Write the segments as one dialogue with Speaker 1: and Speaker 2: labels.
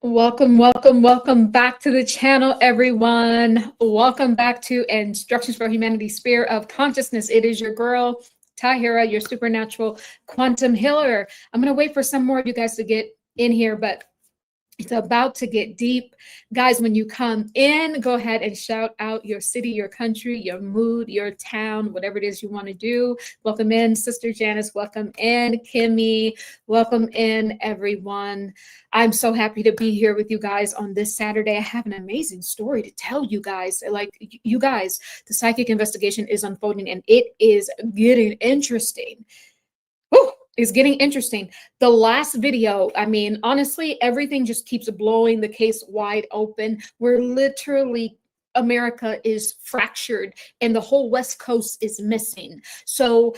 Speaker 1: Welcome back to the channel, everyone. Welcome back to Instructions for Humanity Sphere of Consciousness. It is your girl, Tahira, your supernatural quantum healer. I'm going to wait for some more of you guys to get in here, but it's about to get deep. Guys, when you come in, go ahead and shout out your city, your country, your mood, your town, whatever it is you want to do. Welcome in, Sister Janice. Welcome in, Kimmy. Welcome in, everyone. I'm so happy to be here with you guys on this Saturday. I have an amazing story to tell you guys. Like, you guys, the psychic investigation is unfolding and it is getting interesting. Whew. It's getting interesting. The last video, I mean, honestly, everything just keeps blowing the case wide open. We're literally, America is fractured and the whole West Coast is missing. So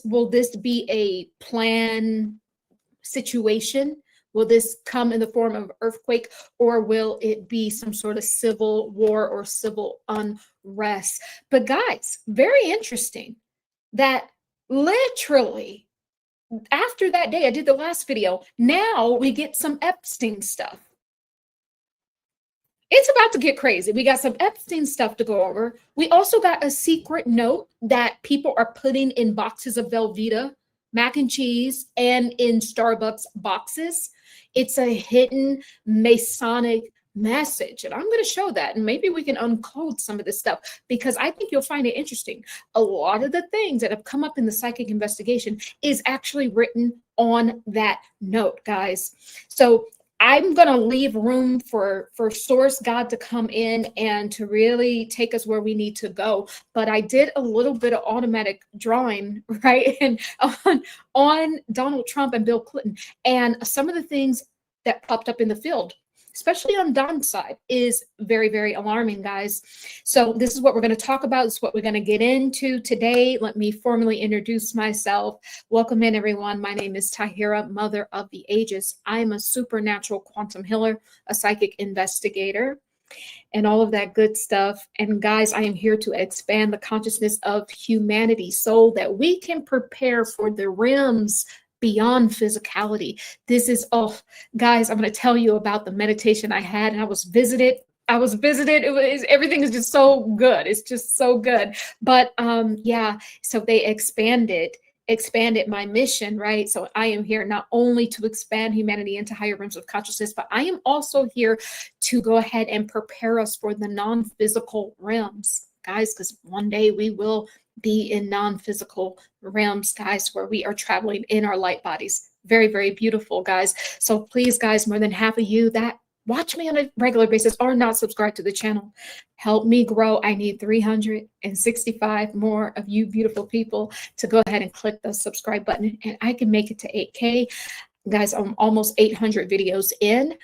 Speaker 1: will this be a planned situation? Will this come in the form of earthquake, or will it be some sort of civil war or civil unrest? But guys, very interesting that literally after that day, I did the last video. Now we get some Epstein stuff. It's about to get crazy. We got some Epstein stuff to go over. We also got a secret note that people are putting in boxes of Velveeta, mac and cheese, and in Starbucks boxes. It's a hidden Masonic message, and I'm going to show that, and maybe we can uncode some of this stuff, because I think you'll find it interesting. A lot of the things that have come up in the psychic investigation is actually written on that note, guys. So I'm going to leave room for Source God to come in and to really take us where we need to go. But I did a little bit of automatic drawing, right, and on Donald Trump and Bill Clinton, and some of the things that popped up in the field, especially on Don's side, is very, very alarming, guys. So this is what we're going to talk about. This is what we're going to get into today. Let me formally introduce myself. Welcome in, everyone. My name is Tahira, Mother of the Ages. I'm a supernatural quantum healer, a psychic investigator, and all of that good stuff. And guys, I am here to expand the consciousness of humanity so that we can prepare for the realms beyond physicality. This is, oh, guys, I'm going to tell you about the meditation I had, and I was visited. It was, everything is just so good. It's just so good. But yeah, so they expanded my mission, right? So I am here not only to expand humanity into higher realms of consciousness, but I am also here to go ahead and prepare us for the non-physical realms, guys, because one day we will be in non-physical realms, guys, where we are traveling in our light bodies. Very, very beautiful, guys. So please, guys, more than half of you that watch me on a regular basis are not subscribed to the channel, help me grow. I need 365 more of you beautiful people to go ahead and click the subscribe button, and I can make it to 8K. Guys, I'm almost 800 videos in.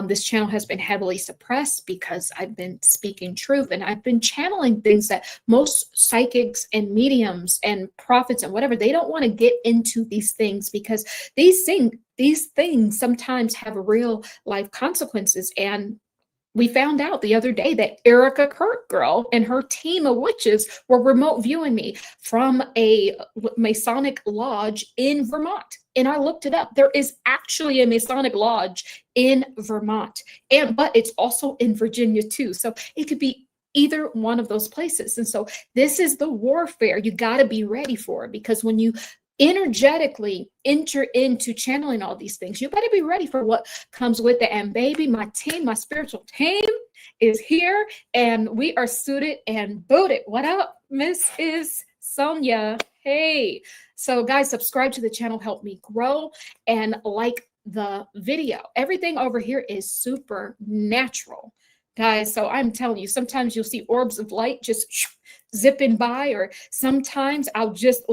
Speaker 1: This channel has been heavily suppressed because I've been speaking truth, and I've been channeling things that most psychics and mediums and prophets and whatever, they don't want to get into these things, because these things sometimes have real life consequences. And we found out the other day that Erica Kirk girl and her team of witches were remote viewing me from a Masonic lodge in Vermont. And I looked it up. There is actually a Masonic lodge in Vermont, but it's also in Virginia too. So it could be either one of those places. And so this is the warfare you got to be ready for, because when you energetically enter into channeling all these things, you better be ready for what comes with it. And baby, my team, my spiritual team is here, and we are suited and booted. What up, Mrs. Sonia? Hey. So guys, subscribe to the channel, help me grow, and like the video. Everything over here is supernatural, guys. So I'm telling you, sometimes you'll see orbs of light just zipping by, or sometimes I'll just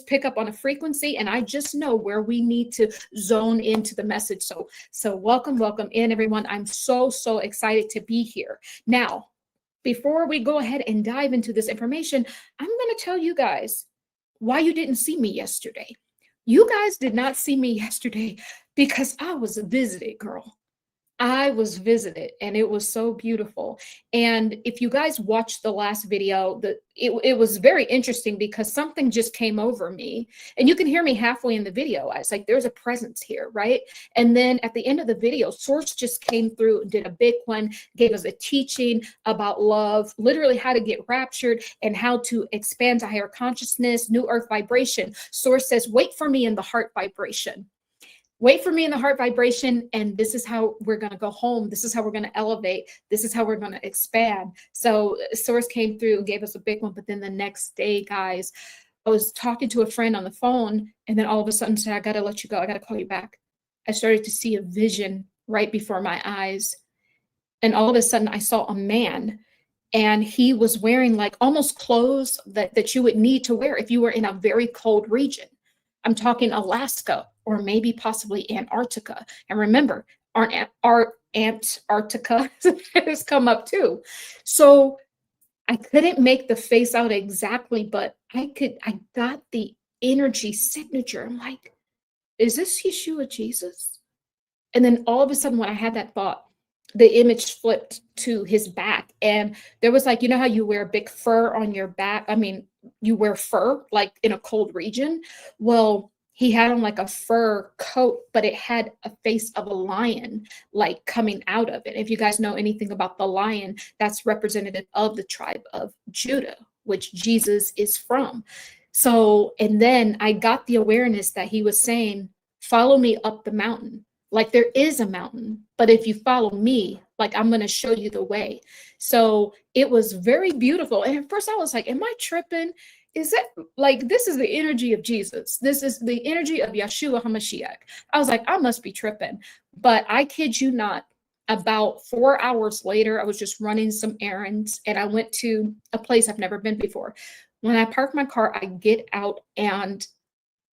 Speaker 1: pick up on a frequency, and I just know where we need to zone into the message. So welcome in, everyone. I'm so excited to be here. Now, before we go ahead and dive into this information, I'm going to tell you guys why you didn't see me yesterday. You guys did not see me yesterday because I was visited, girl. I was visited and it was so beautiful. And if you guys watched the last video, it was very interesting because something just came over me. And you can hear me halfway in the video. I was like, there's a presence here, right? And then at the end of the video, Source just came through and did a big one, gave us a teaching about love, literally how to get raptured and how to expand to higher consciousness, new earth vibration. Source says, wait for me in the heart vibration. Wait for me in the heart vibration, and this is how we're going to go home. This is how we're going to elevate. This is how we're going to expand. So Source came through and gave us a big one. But then the next day, guys, I was talking to a friend on the phone, and then all of a sudden said, I got to let you go. I got to call you back. I started to see a vision right before my eyes. And all of a sudden, I saw a man, and he was wearing like almost clothes that you would need to wear if you were in a very cold region. I'm talking Alaska or maybe possibly Antarctica. And remember, Antarctica has come up too. So I couldn't make the face out exactly, but I got the energy signature. I'm like, is this Yeshua Jesus? And then all of a sudden when I had that thought, the image flipped to his back, and there was like, you know how you wear big fur on your back? I mean, you wear fur like in a cold region. Well, he had on like a fur coat, but it had a face of a lion like coming out of it. If you guys know anything about the lion, that's representative of the tribe of Judah, which Jesus is from. So, and then I got the awareness that he was saying, follow me up the mountain. Like there is a mountain, but if you follow me, like I'm going to show you the way. So it was very beautiful. And at first I was like, am I tripping? Is that like, this is the energy of Jesus. This is the energy of Yeshua HaMashiach. I was like, I must be tripping. But I kid you not, about 4 hours later, I was just running some errands and I went to a place I've never been before. When I park my car, I get out and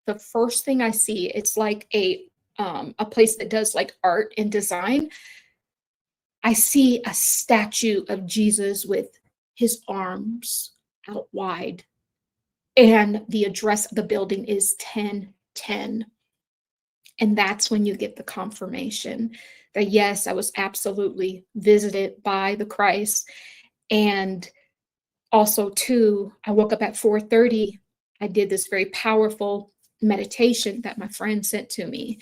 Speaker 1: the first thing I see, it's like a place that does like art and design. I see a statue of Jesus with his arms out wide. And the address of the building is 1010. And that's when you get the confirmation that, yes, I was absolutely visited by the Christ. And also, too, I woke up at 4:30. I did this very powerful meditation that my friend sent to me.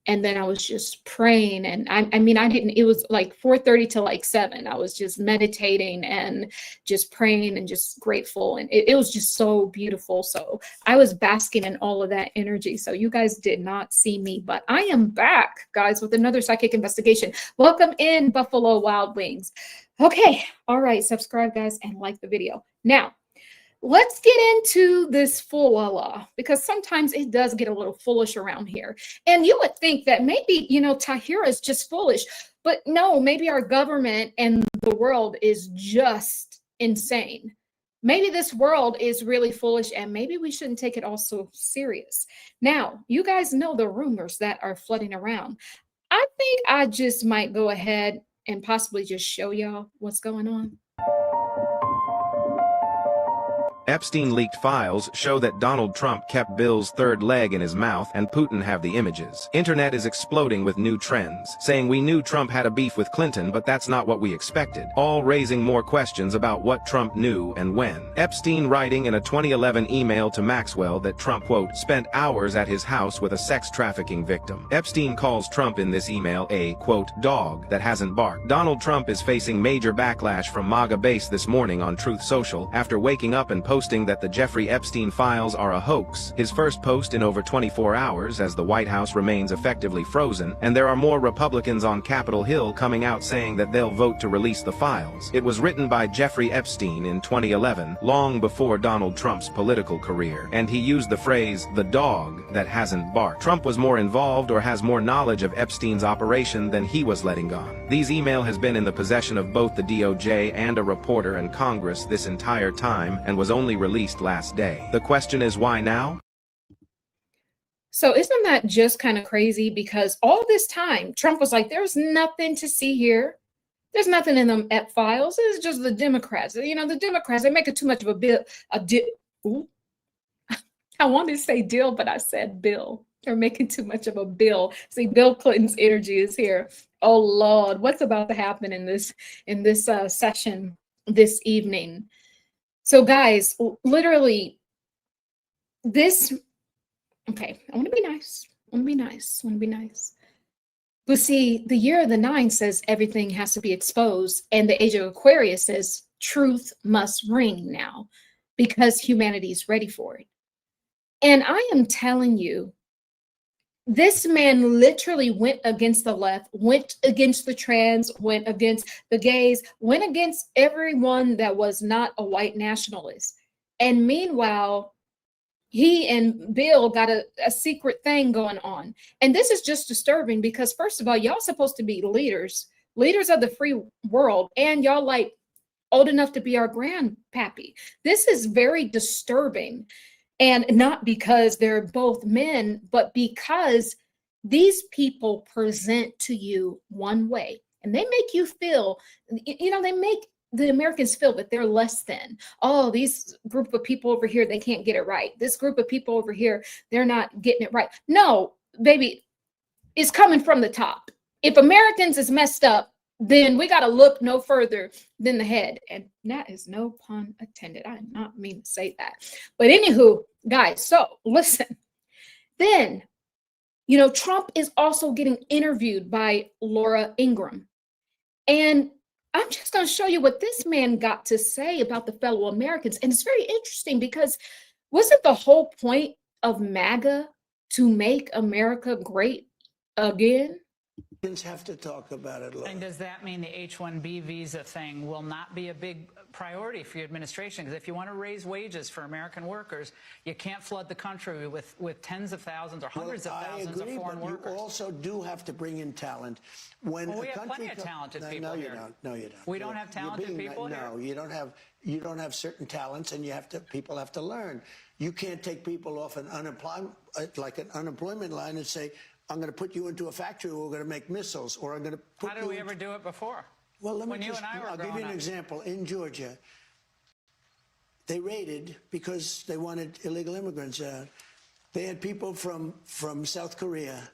Speaker 1: And then I was just praying. And I mean, it was like 4:30 to like 7. I was just meditating and just praying and just grateful. And it was just so beautiful. So I was basking in all of that energy. So you guys did not see me, but I am back, guys, with another psychic investigation. Welcome in, Buffalo Wild Wings. Okay. All right. Subscribe, guys, and like the video. Now, let's get into this fool because sometimes it does get a little foolish around here. And you would think that maybe, Tahira is just foolish, but no, maybe our government and the world is just insane. Maybe this world is really foolish and maybe we shouldn't take it all so serious. Now, you guys know the rumors that are flooding around. I think I just might go ahead and possibly just show y'all what's going on.
Speaker 2: Epstein leaked files show that Donald Trump kept Bill's third leg in his mouth and Putin have the images. Internet is exploding with new trends, saying we knew Trump had a beef with Clinton but that's not what we expected, all raising more questions about what Trump knew and when. Epstein writing in a 2011 email to Maxwell that Trump, quote, spent hours at his house with a sex trafficking victim. Epstein calls Trump in this email a, quote, dog that hasn't barked. Donald Trump is facing major backlash from MAGA base this morning on Truth Social after waking up and posting that the Jeffrey Epstein files are a hoax, his first post in over 24 hours as the White House remains effectively frozen, and there are more Republicans on Capitol Hill coming out saying that they'll vote to release the files. It was written by Jeffrey Epstein in 2011, long before Donald Trump's political career, and he used the phrase, the dog that hasn't barked. Trump was more involved or has more knowledge of Epstein's operation than he was letting on. These email has been in the possession of both the DOJ and a reporter in Congress this entire time and was only released last day. The question is, why now?
Speaker 1: So isn't that just kind of crazy? Because all this time, Trump was like, there's nothing to see here. There's nothing in them Ep files. It's just the Democrats. The Democrats, they make it too much of a bill. I wanted to say deal, but I said bill. They're making too much of a bill. See, Bill Clinton's energy is here. Oh Lord, what's about to happen in this session this evening? So guys, literally this, okay, I want to be nice. I want to be nice. I want to be nice. But see, the year of the nine says everything has to be exposed, and the age of Aquarius says truth must ring now because humanity is ready for it. And I am telling you, this man literally went against the left, went against the trans, went against the gays, went against everyone that was not a white nationalist. And meanwhile, he and Bill got a secret thing going on. And this is just disturbing because, first of all, y'all supposed to be leaders of the free world, and y'all like old enough to be our grandpappy. This is very disturbing. And not because they're both men, but because these people present to you one way and they make you feel, they make the Americans feel that they're less than. Oh, these group of people over here, they can't get it right. This group of people over here, they're not getting it right. No, baby, it's coming from the top. If Americans is messed up, then we got to look no further than the head. And that is no pun intended. I did not mean to say that. But anywho, guys, so listen. Then, Trump is also getting interviewed by Laura Ingraham. And I'm just going to show you what this man got to say about the fellow Americans. And it's very interesting because wasn't the whole point of MAGA to make America great again?
Speaker 3: Have to talk about it. Laura.
Speaker 4: And does that mean the H-1B visa thing will not be a big priority for your administration? Because if you want to raise wages for American workers, you can't flood the country with tens of thousands or hundreds of thousands of foreign workers.
Speaker 3: You also do have to bring in talent. When
Speaker 4: we have plenty of talented people here.
Speaker 3: No, you don't.
Speaker 4: We don't have talented people here?
Speaker 3: No, you don't have. You don't have certain talents, and people have to learn. You can't take people off an unemployment line and say, I'm going to put you into a factory where we're going to make missiles, or I'm going to put
Speaker 4: How did we ever do it before?
Speaker 3: Well,
Speaker 4: I'll
Speaker 3: give you an example. In Georgia, they raided because they wanted illegal immigrants out. They had people from South Korea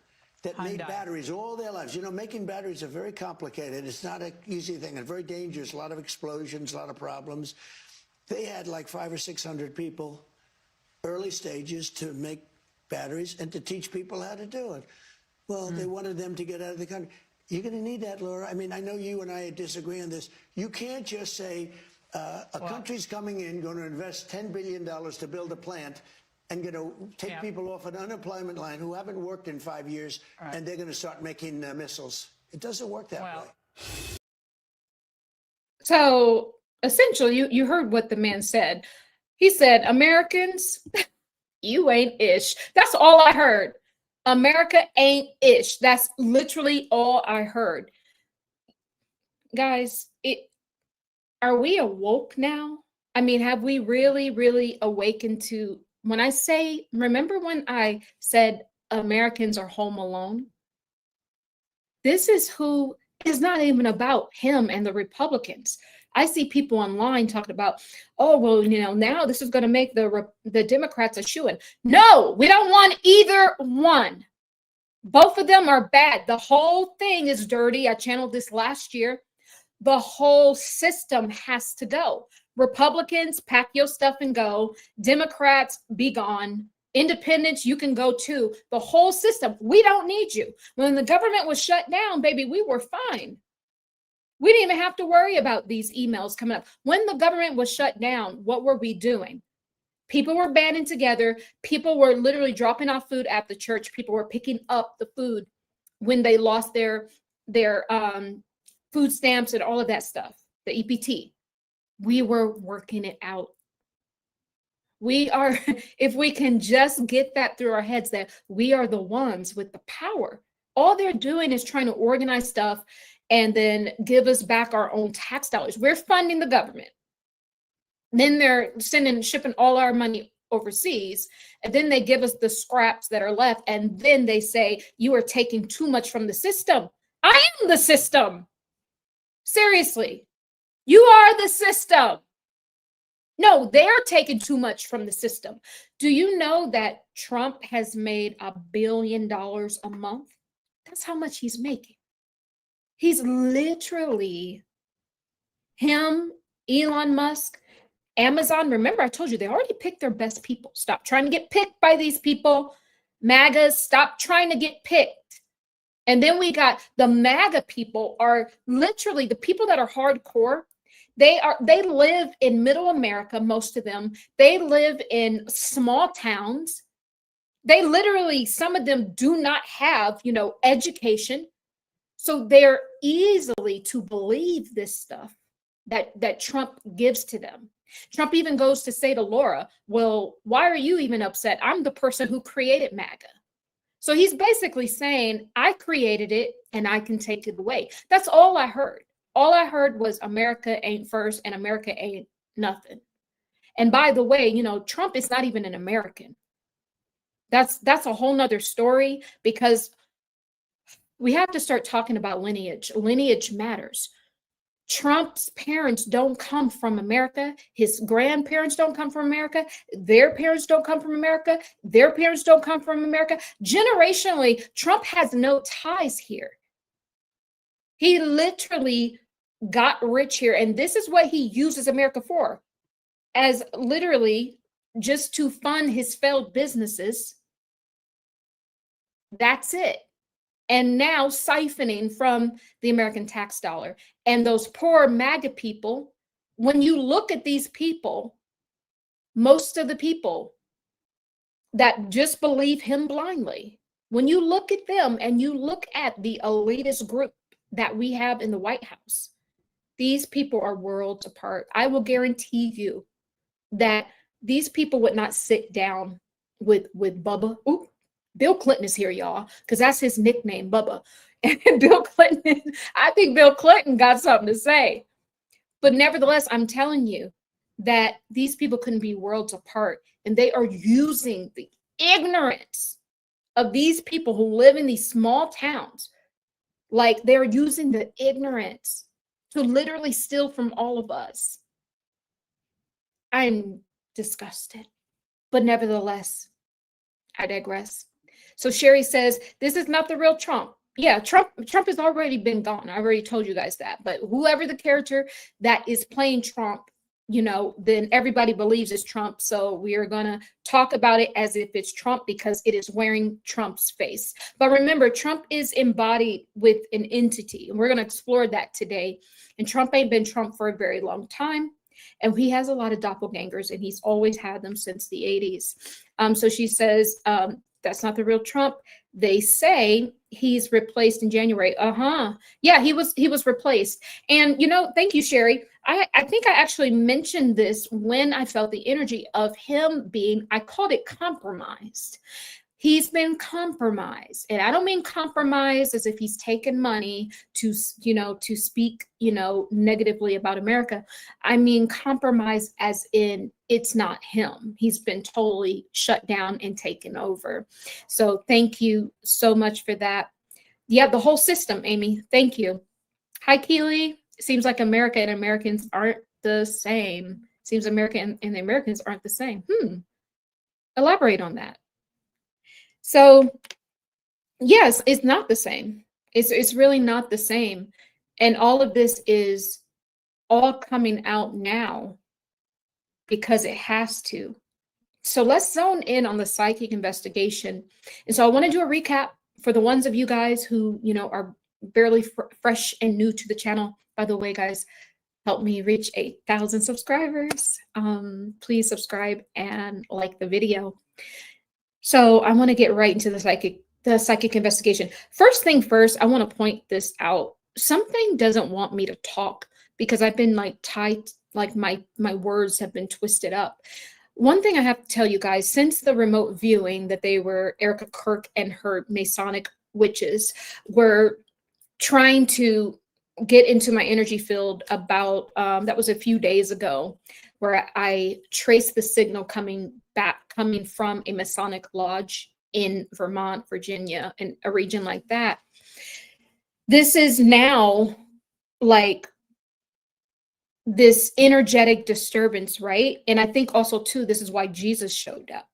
Speaker 3: that made batteries all their lives. Making batteries are very complicated. It's not an easy thing. It's very dangerous. A lot of explosions, a lot of problems. They had like 500 or 600 people, early stages, to make batteries and to teach people how to do it. Well, they wanted them to get out of the country. You're going to need that, Laura. I mean, I know you and I disagree on this. You can't just say a country's coming in, going to invest $10 billion to build a plant, and going to take people off an unemployment line who haven't worked in 5 years, and they're going to start making missiles. It doesn't work that way.
Speaker 1: So essentially, you heard what the man said. He said, Americans, you ain't ish. That's all I heard. America ain't ish. That's literally all I heard. Guys, are we awoke now? I mean, have we really, really awakened to, when I say, remember when I said Americans are home alone? This is who is not even about him and the Republicans. I see people online talking about, oh, well, now this is going to make the Democrats a shoo-in. No, we don't want either one. Both of them are bad. The whole thing is dirty. I channeled this last year. The whole system has to go. Republicans, pack your stuff and go. Democrats, be gone. Independents, you can go too. The whole system, we don't need you. When the government was shut down, baby, we were fine. We didn't even have to worry about these emails coming up. When the government was shut down, what were we doing? People were banding together. People were literally dropping off food at the church. People were picking up the food when they lost their food stamps and all of that stuff, the EPT. We were working it out. We are, if we can just get that through our heads that we are the ones with the power. All they're doing is trying to organize stuff and then give us back our own tax dollars. We're funding the government. Then they're shipping all our money overseas. And then they give us the scraps that are left. And then they say, you are taking too much from the system. I am the system. Seriously. You are the system. No, they're taking too much from the system. Do you know that Trump has made $1 billion a month? That's how much he's making. He's literally him, Elon Musk, Amazon. Remember, I told you they already picked their best people. Stop trying to get picked by these people. MAGAs, stop trying to get picked. And then we got the MAGA people are literally the people that are hardcore. They live in middle America, most of them. They live in small towns. They literally, some of them do not have, education. So they're easily to believe this stuff that Trump gives to them. Trump even goes to say to Laura, well, why are you even upset? I'm the person who created MAGA. So he's basically saying, I created it and I can take it away. That's all I heard. All I heard was America ain't first and America ain't nothing. And by the way, Trump is not even an American. That's a whole nother story, because we have to start talking about lineage. Lineage matters. Trump's parents don't come from America. His grandparents don't come from America. Their parents don't come from America. Their parents don't come from America. Generationally, Trump has no ties here. He literally got rich here. And this is what he uses America for, as literally just to fund his failed businesses. That's it. And now siphoning from the American tax dollar. And those poor MAGA people, when you look at these people, most of the people that just believe him blindly, when you look at them and you look at the elitist group that we have in the White House, these people are worlds apart. I will guarantee you that these people would not sit down with Bubba. Ooh, Bill Clinton is here, y'all, because that's his nickname, Bubba. And Bill Clinton, I think Bill Clinton got something to say. But nevertheless, I'm telling you that these people couldn't be worlds apart. And they are using the ignorance of these people who live in these small towns. Like, they're using the ignorance to literally steal from all of us. I'm disgusted. But nevertheless, I digress. So Sherry says, this is not the real Trump. Yeah, Trump has already been gone. I already told you guys that. But whoever the character that is playing Trump, then everybody believes it's Trump. So we are going to talk about it as if it's Trump, because it is wearing Trump's face. But remember, Trump is embodied with an entity. And we're going to explore that today. And Trump ain't been Trump for a very long time. And he has a lot of doppelgangers, and he's always had them since the 80s. So she says, that's not the real Trump. They say he's replaced in January. Yeah, he was replaced. And, thank you, Sherry. I think I actually mentioned this when I felt the energy of him being, I called it compromised. He's been compromised. And I don't mean compromised as if he's taken money to speak, negatively about America. I mean compromised as in it's not him. He's been totally shut down and taken over. So thank you so much for that. Yeah, the whole system, Amy. Thank you. Hi, Keely. It seems like America and Americans aren't the same. Seems America and the Americans aren't the same. Elaborate on that. So, yes, it's not the same. It's really not the same. And all of this is all coming out now because it has to. So let's zone in on the psychic investigation. And so I want to do a recap for the ones of you guys who, are barely fresh and new to the channel. By the way, guys, help me reach 8,000 subscribers. Please subscribe and like the video. So I want to get right into the psychic investigation. First thing first, I want to point this out. Something doesn't want me to talk because I've been tied, my words have been twisted up. One thing I have to tell you guys, since the remote viewing that they were, Erica Kirk and her Masonic witches were trying to get into my energy field about, that was a few days ago, where I traced the signal coming from a Masonic lodge in Vermont, Virginia, and a region like that. This is now like this energetic disturbance, right? And I think also too, this is why Jesus showed up,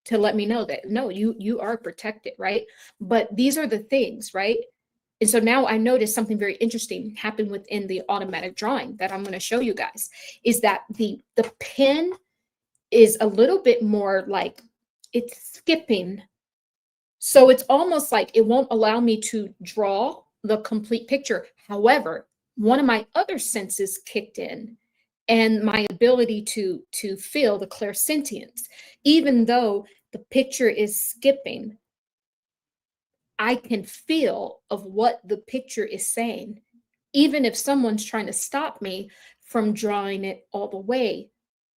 Speaker 1: to let me know that, no, you are protected, right? But these are the things, right? And so now I noticed something very interesting happened within the automatic drawing that I'm going to show you guys, is that the pen is a little bit more like it's skipping. So it's almost like it won't allow me to draw the complete picture. However, one of my other senses kicked in, and my ability to feel the clairsentience, even though the picture is skipping, I can feel of what the picture is saying. Even if someone's trying to stop me from drawing it all the way,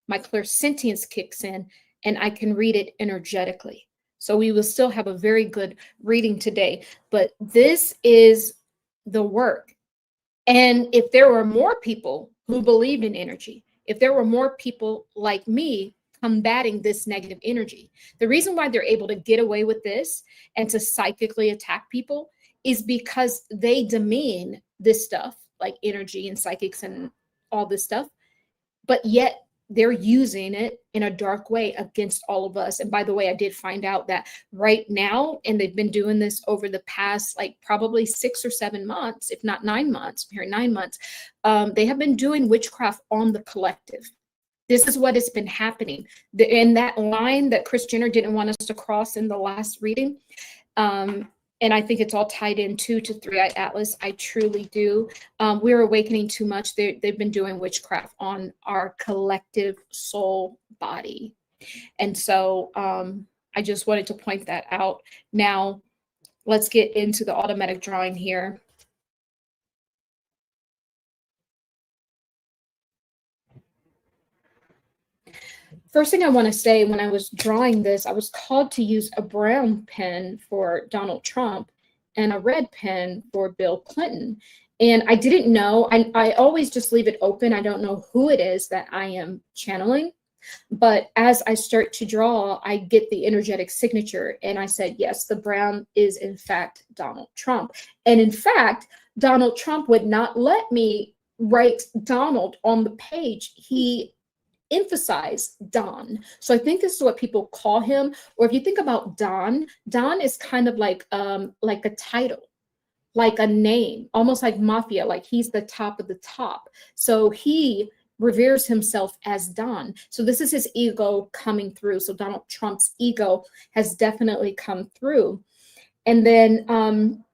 Speaker 1: my clairsentience kicks in and I can read it energetically. So we will still have a very good reading today, but this is the work. And if there were more people who believed in energy, if there were more people like me combating this negative energy, the reason why they're able to get away with this and to psychically attack people is because they demean this stuff like energy and psychics and all this stuff, but yet they're using it in a dark way against all of us. And by the way, I did find out that right now, and they've been doing this over the past, like probably 6 or 7 months, if not 9 months, here 9 months, they have been doing witchcraft on the collective. This is what has been happening. In that line that Kris Jenner didn't want us to cross in the last reading, and I think it's all tied in to Three-Eyed Atlas. I truly do. We're awakening too much. They've been doing witchcraft on our collective soul body. And so I just wanted to point that out. Now, let's get into the automatic drawing here. First thing I want to say, when I was drawing this, I was called to use a brown pen for Donald Trump and a red pen for Bill Clinton. And I didn't know. I always just leave it open. I don't know who it is that I am channeling. But as I start to draw, I get the energetic signature. And I said, yes, the brown is in fact Donald Trump. And in fact, Donald Trump would not let me write Donald on the page. He emphasize Don. So I think this is what people call him. Or if you think about Don, Don is kind of like a title, like a name, almost like mafia, like he's the top of the top. So he reveres himself as Don. So this is his ego coming through. So Donald Trump's ego has definitely come through. And then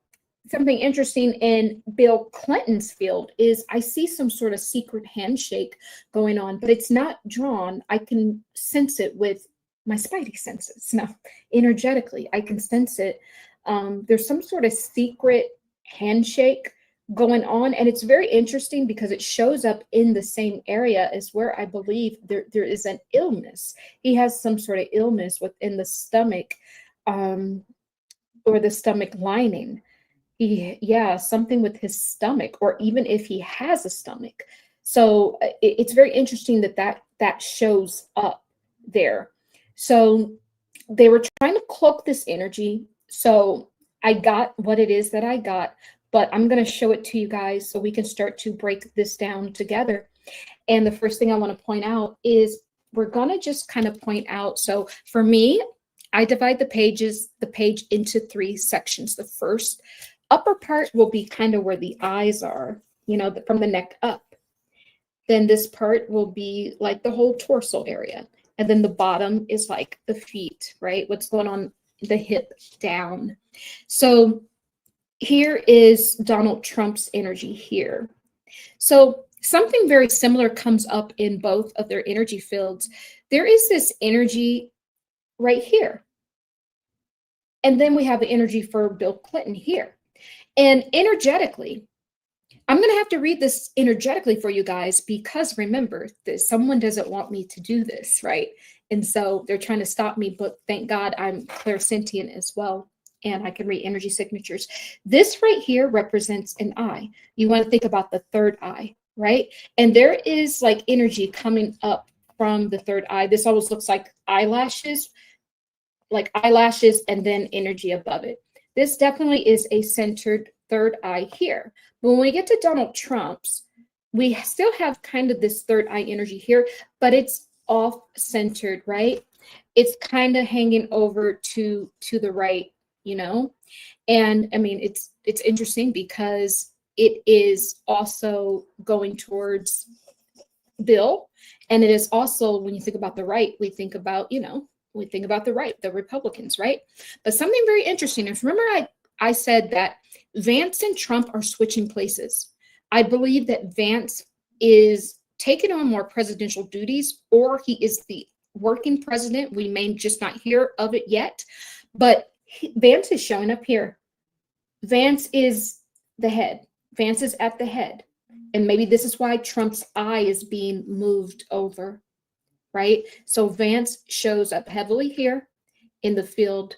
Speaker 1: something interesting in Bill Clinton's field is I see some sort of secret handshake going on, but it's not drawn. I can sense it with my spidey senses. Now, energetically, I can sense it. There's some sort of secret handshake going on, and it's very interesting because it shows up in the same area as where I believe there is an illness. He has some sort of illness within the stomach or the stomach lining. Something with his stomach, or even if he has a stomach. So it's very interesting that shows up there. So they were trying to cloak this energy. So I got what it is that I got, but I'm going to show it to you guys so we can start to break this down together. And the first thing I want to point out is we're going to just kind of point out. So for me, I divide the page into 3 sections. The first upper part will be kind of where the eyes are, from the neck up. Then this part will be like the whole torso area. And then the bottom is like the feet, right? What's going on the hip down. So here is Donald Trump's energy here. So something very similar comes up in both of their energy fields. There is this energy right here. And then we have the energy for Bill Clinton here. And energetically, I'm going to have to read this energetically for you guys because remember that someone doesn't want me to do this, right? And so they're trying to stop me, but thank God I'm clairsentient as well. And I can read energy signatures. This right here represents an eye. You want to think about the third eye, right? And there is like energy coming up from the third eye. This always looks like eyelashes and then energy above it. This definitely is a centered third eye here. But when we get to Donald Trump's, we still have kind of this third eye energy here, but it's off centered, right? It's kind of hanging over to the right, you know? And I mean, it's interesting because it is also going towards Bill. And it is also, when you think about the right, we think about, you know, we think about the right, the Republicans, right? But something very interesting is, remember I said that Vance and Trump are switching places. I believe that Vance is taking on more presidential duties, or he is the working president. We may just not hear of it yet, but Vance is showing up here. Vance is the head. Vance is at the head. And maybe this is why Trump's eye is being moved over, right? So Vance shows up heavily here in the field.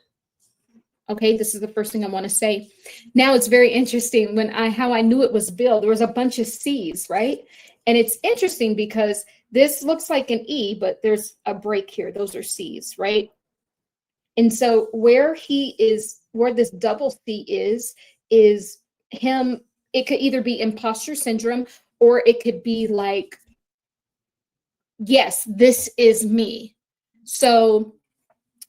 Speaker 1: Okay, this is the first thing I want to say. Now it's very interesting how I knew it was Bill. There was a bunch of C's, right? And it's interesting because this looks like an E, but there's a break here. Those are C's, right? And so where this double C is him. It could either be imposter syndrome, or it could be like, yes, this is me. So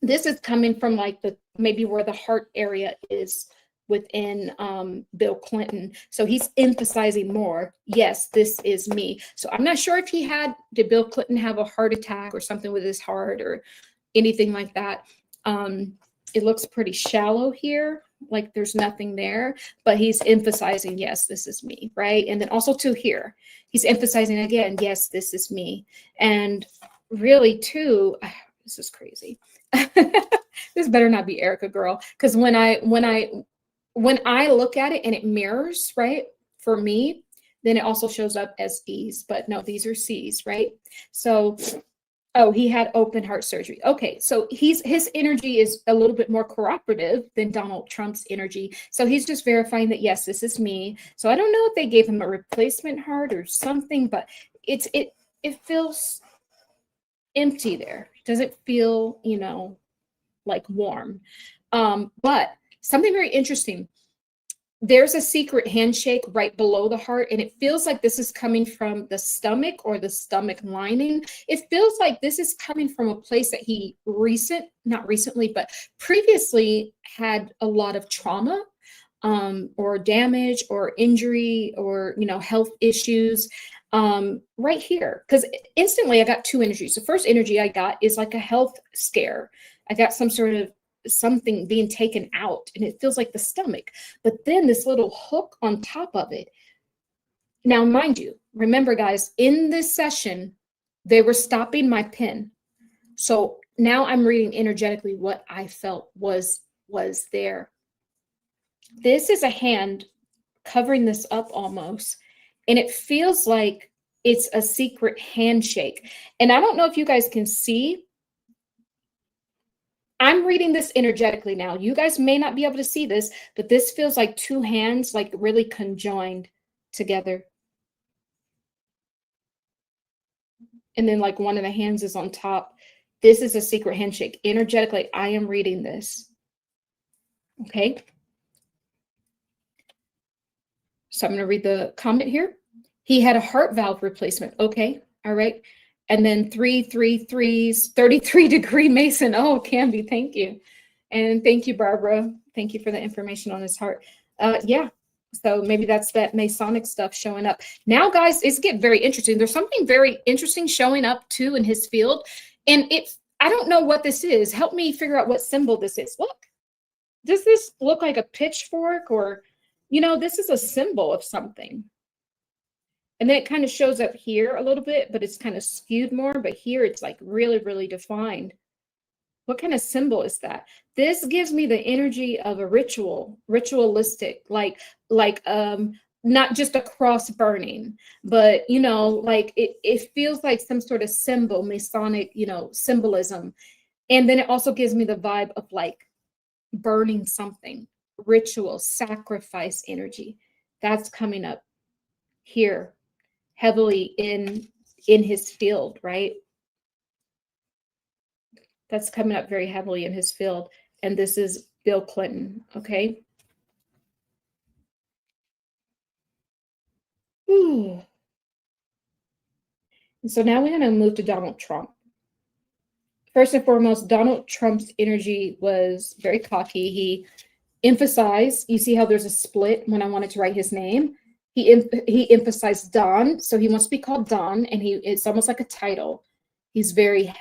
Speaker 1: this is coming from like maybe where the heart area is within Bill Clinton. So he's emphasizing more, yes, this is me. So I'm not sure if did Bill Clinton have a heart attack or something with his heart or anything like that. It looks pretty shallow here, like there's nothing there, but he's emphasizing, yes, this is me, right? And then also too here, he's emphasizing again, yes, this is me. And really too, this is crazy. This better not be Erica, girl, because when I look at it and it mirrors, right, for me, then it also shows up as E's, but no, these are C's, right? So, oh, he had open heart surgery. Okay, so his energy is a little bit more cooperative than Donald Trump's energy. So he's just verifying that, yes, this is me. So I don't know if they gave him a replacement heart or something, but it feels empty there. Doesn't feel, you know, like warm. But something very interesting. There's a secret handshake right below the heart, and it feels like this is coming from the stomach or the stomach lining. It feels like this is coming from a place that he not recently, but previously had a lot of trauma, or damage or injury or, you know, health issues, right here. Because instantly I got two energies. The first energy I got is like a health scare. I got some sort of something being taken out, and it feels like the stomach, but then this little hook on top of it. Now, mind you, remember guys, in this session, they were stopping my pen. So now I'm reading energetically what I felt was there. This is a hand covering this up almost, and it feels like it's a secret handshake. And I don't know if you guys can see, I'm reading this energetically now. You guys may not be able to see this, but this feels like two hands, like really conjoined together. And then like one of the hands is on top. This is a secret handshake. Energetically, I am reading this. Okay. So I'm going to read the comment here. He had a heart valve replacement. Okay. All right. And then 333s, 33-degree Mason. Oh, Canby, thank you. And thank you, Barbara. Thank you for the information on his heart. Yeah, so maybe that's that Masonic stuff showing up. Now, guys, it's getting very interesting. There's something very interesting showing up, too, in his field. And I don't know what this is. Help me figure out what symbol this is. Look, does this look like a pitchfork? Or, you know, this is a symbol of something. And then it kind of shows up here a little bit, but it's kind of skewed more. But here it's like really, really defined. What kind of symbol is that? This gives me the energy of a ritualistic, like not just a cross burning, but, you know, like it feels like some sort of symbol, Masonic, you know, symbolism. And then it also gives me the vibe of like burning something, ritual, sacrifice energy. That's coming up here heavily in his field, right? That's coming up very heavily in his field. And this is Bill Clinton, okay? Ooh. And so now we're going to move to Donald Trump. First and foremost, Donald Trump's energy was very cocky. emphasize, you see how there's a split when I wanted to write his name. He emphasized Don, so he wants to be called Don, and it's almost like a title. He's very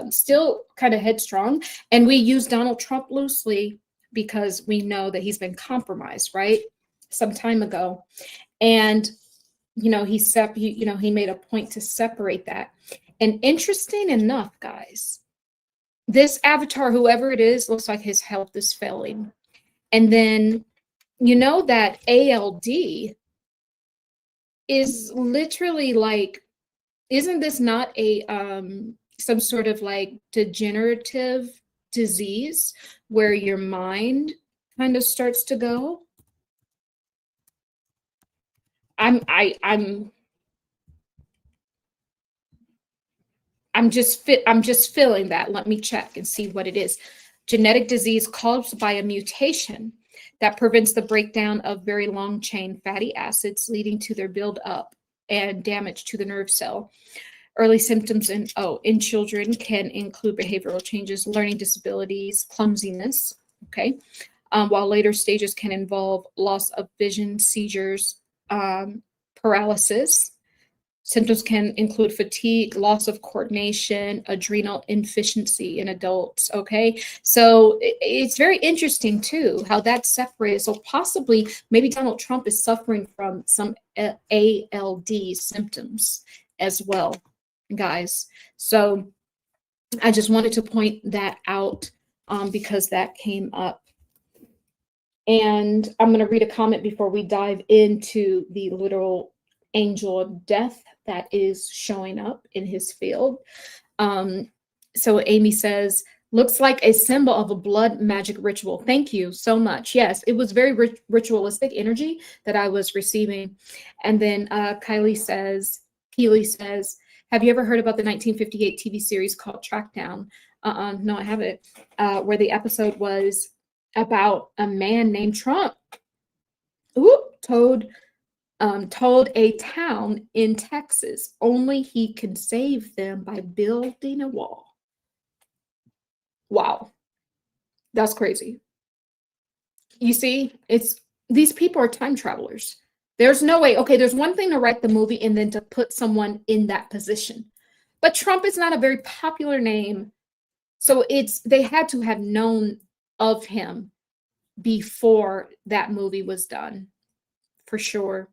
Speaker 1: still kind of headstrong, and we use Donald Trump loosely because we know that he's been compromised, right, some time ago, and he made a point to separate that. And interesting enough, guys, this avatar, whoever it is, looks like his health is failing, and then you know that ALD is literally like, isn't this not a some sort of like degenerative disease where your mind kind of starts to go? I'm just feeling that. Let me check and see what it is. Genetic disease caused by a mutation that prevents the breakdown of very long chain fatty acids, leading to their buildup and damage to the nerve cell. Early symptoms in children can include behavioral changes, learning disabilities, clumsiness, okay? While later stages can involve loss of vision, seizures, paralysis. Symptoms can include fatigue, loss of coordination, adrenal insufficiency in adults, okay? So it's very interesting, too, how that's separated. So possibly, maybe Donald Trump is suffering from some ALD symptoms as well, guys. So I just wanted to point that out because that came up. And I'm going to read a comment before we dive into the literal angel of death that is showing up in his field. So Amy says, looks like a symbol of a blood magic ritual. Thank you so much. Yes, it was very ritualistic energy that I was receiving. And then Keely says, have you ever heard about the 1958 TV series called Trackdown? No, I haven't. Where the episode was about a man named Trump who told a town in Texas only he can save them by building a wall. Wow, that's crazy. You see, these people are time travelers. There's no way. Okay, there's one thing to write the movie and then to put someone in that position. But Trump is not a very popular name. So they had to have known of him before that movie was done, for sure.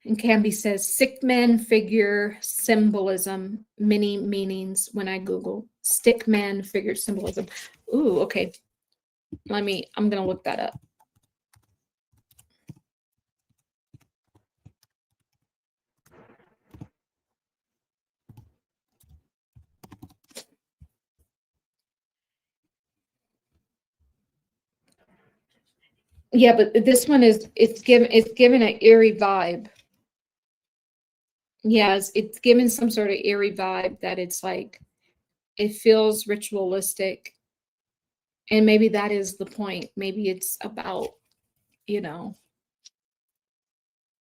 Speaker 1: And Canby says, sick man figure symbolism, many meanings when I Google. Stick man figure symbolism. Ooh, okay. I'm going to look that up. Yeah, but this one it's given an eerie vibe. Yes, it's given some sort of eerie vibe that it's like, it feels ritualistic. And maybe that is the point. Maybe it's about,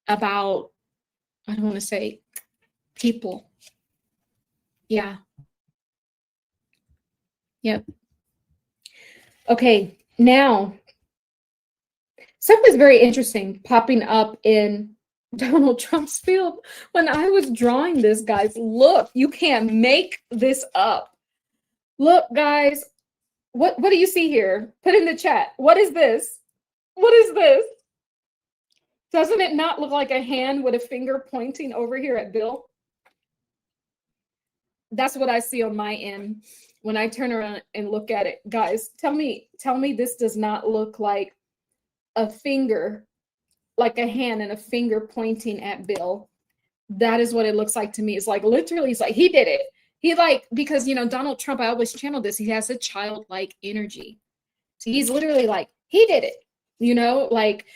Speaker 1: about, I don't want to say people. Yeah. Yep. Okay, now, something's very interesting popping up in Donald Trump's field. When I was drawing this, guys, look, you can't make this up. Look, guys, what do you see here? Put in the chat. What is this? What is this? Doesn't it not look like a hand with a finger pointing over here at Bill? That's what I see on my end when I turn around and look at it. Guys, tell me this does not look like a finger, like a hand and a finger pointing at Bill. That is what it looks like to me. It's like literally, it's like he did it. He because Donald Trump, I always channel this, he has a childlike energy. So he's literally like, he did it. Like,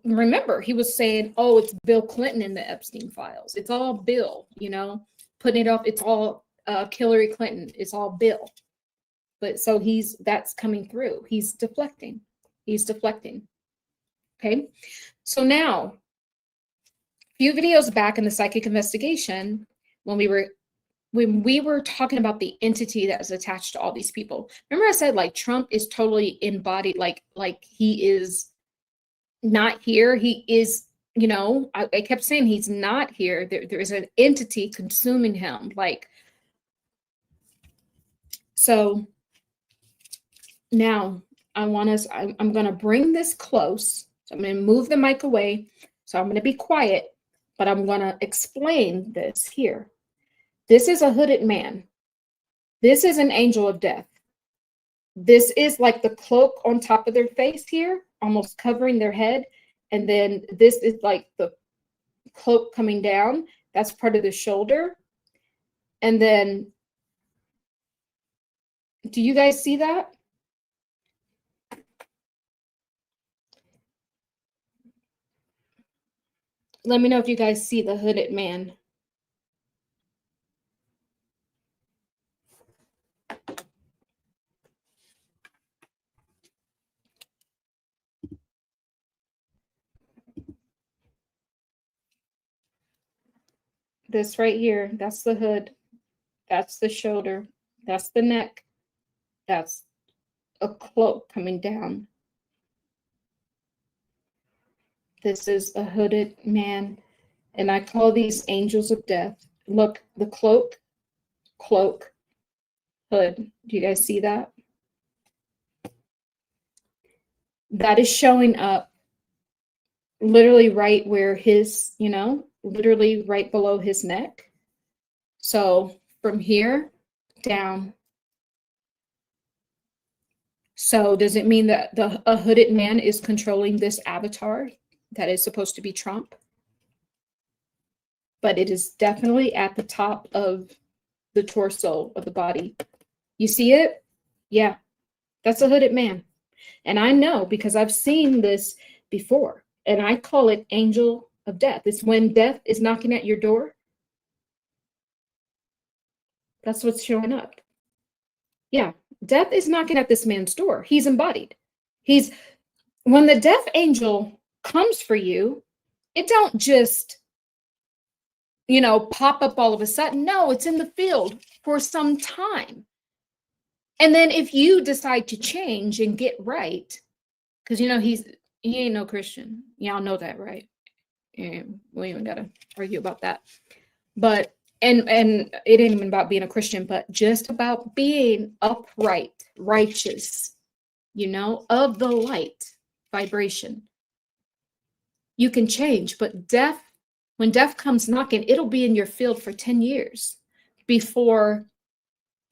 Speaker 1: remember, he was saying, oh, it's Bill Clinton in the Epstein files. It's all Bill, putting it off. It's all Hillary Clinton. It's all Bill. But so that's coming through. He's deflecting. Okay. So now, a few videos back in the psychic investigation, when we were when we were talking about the entity that is attached to all these people, remember I said like Trump is totally embodied, like he is not here. He is, you know, I kept saying he's not here. There is an entity consuming him. Like, so now I'm going to bring this close. So I'm going to move the mic away. So I'm going to be quiet, but I'm going to explain this here. This is a hooded man. This is an angel of death. This is like the cloak on top of their face here, almost covering their head. And then this is like the cloak coming down. That's part of the shoulder. And then, do you guys see that? Let me know if you guys see the hooded man. This right here, that's the hood. That's the shoulder. That's the neck. That's a cloak coming down. This is a hooded man. And I call these angels of death. Look, the cloak, hood. Do you guys see that? That is showing up literally right where his, you know, literally right below his neck. So from here down. So does it mean that a hooded man is controlling this avatar that is supposed to be Trump? But it is definitely at the top of the torso of the body. You see it? Yeah, that's a hooded man. And I know because I've seen this before, and I call it angel of death. It's when death is knocking at your door. That's what's showing up. Yeah, death is knocking at this man's door. He's embodied. When the death angel comes for you, it don't just, you know, pop up all of a sudden. No, it's in the field for some time. And then if you decide to change and get right, because, you know, he ain't no Christian. Y'all know that, right? And we even got to argue about that. But, and it ain't even about being a Christian, but just about being upright, righteous, you know, of the light vibration. You can change, but death, when death comes knocking, it'll be in your field for 10 years before,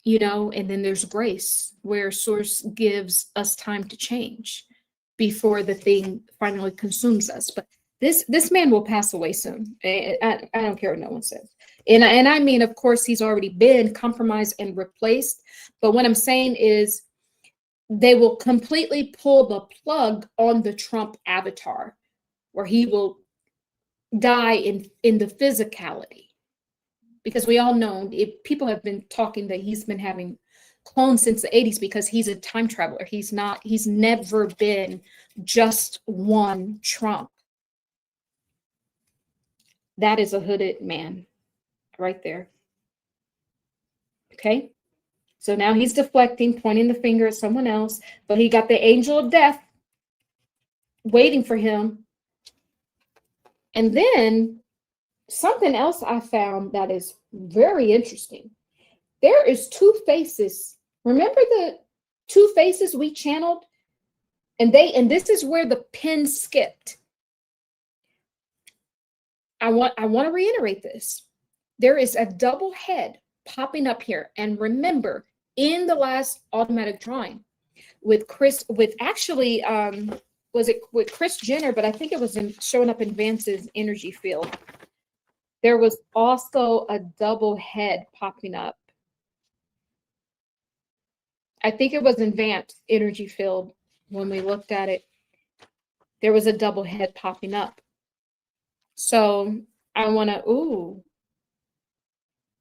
Speaker 1: you know, and then there's grace where source gives us time to change before the thing finally consumes us. But this man will pass away soon. I don't care what no one says. And I mean, of course, he's already been compromised and replaced. But what I'm saying is they will completely pull the plug on the Trump avatar, where he will die in the physicality. Because we all know, people have been talking that he's been having clones since the 80s because he's a time traveler. He's never been just one Trump. That is a hooded man right there. Okay. So now he's deflecting, pointing the finger at someone else, but he got the angel of death waiting for him. And then something else I found that is very interesting. There is two faces. Remember the two faces we channeled? And this is where the pin skipped. I want to reiterate this. There is a double head popping up here. And remember, in the last automatic drawing with Chris, was it with Chris Jenner, but I think it was showing up in Vance's energy field. There was also a double head popping up. I think it was in Vance's energy field when we looked at it. There was a double head popping up. So I want to,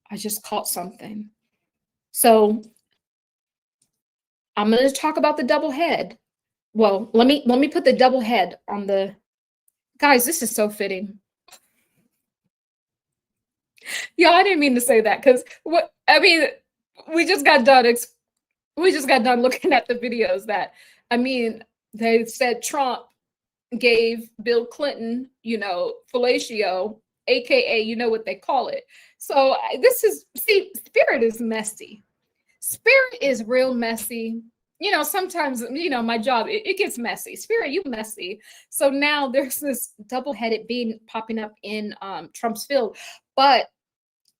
Speaker 1: I just caught something. So I'm going to talk about the double head. Well, let me put the double head on the, guys, this is so fitting. Yeah, I didn't mean to say that because what I mean, we just got done. We just got done looking at the videos that I mean, they said Trump gave Bill Clinton, fellatio, aka, what they call it. So this is spirit is messy. Spirit is real messy. Sometimes, my job, it gets messy. Spirit, you messy. So now there's this double-headed being popping up in Trump's field. But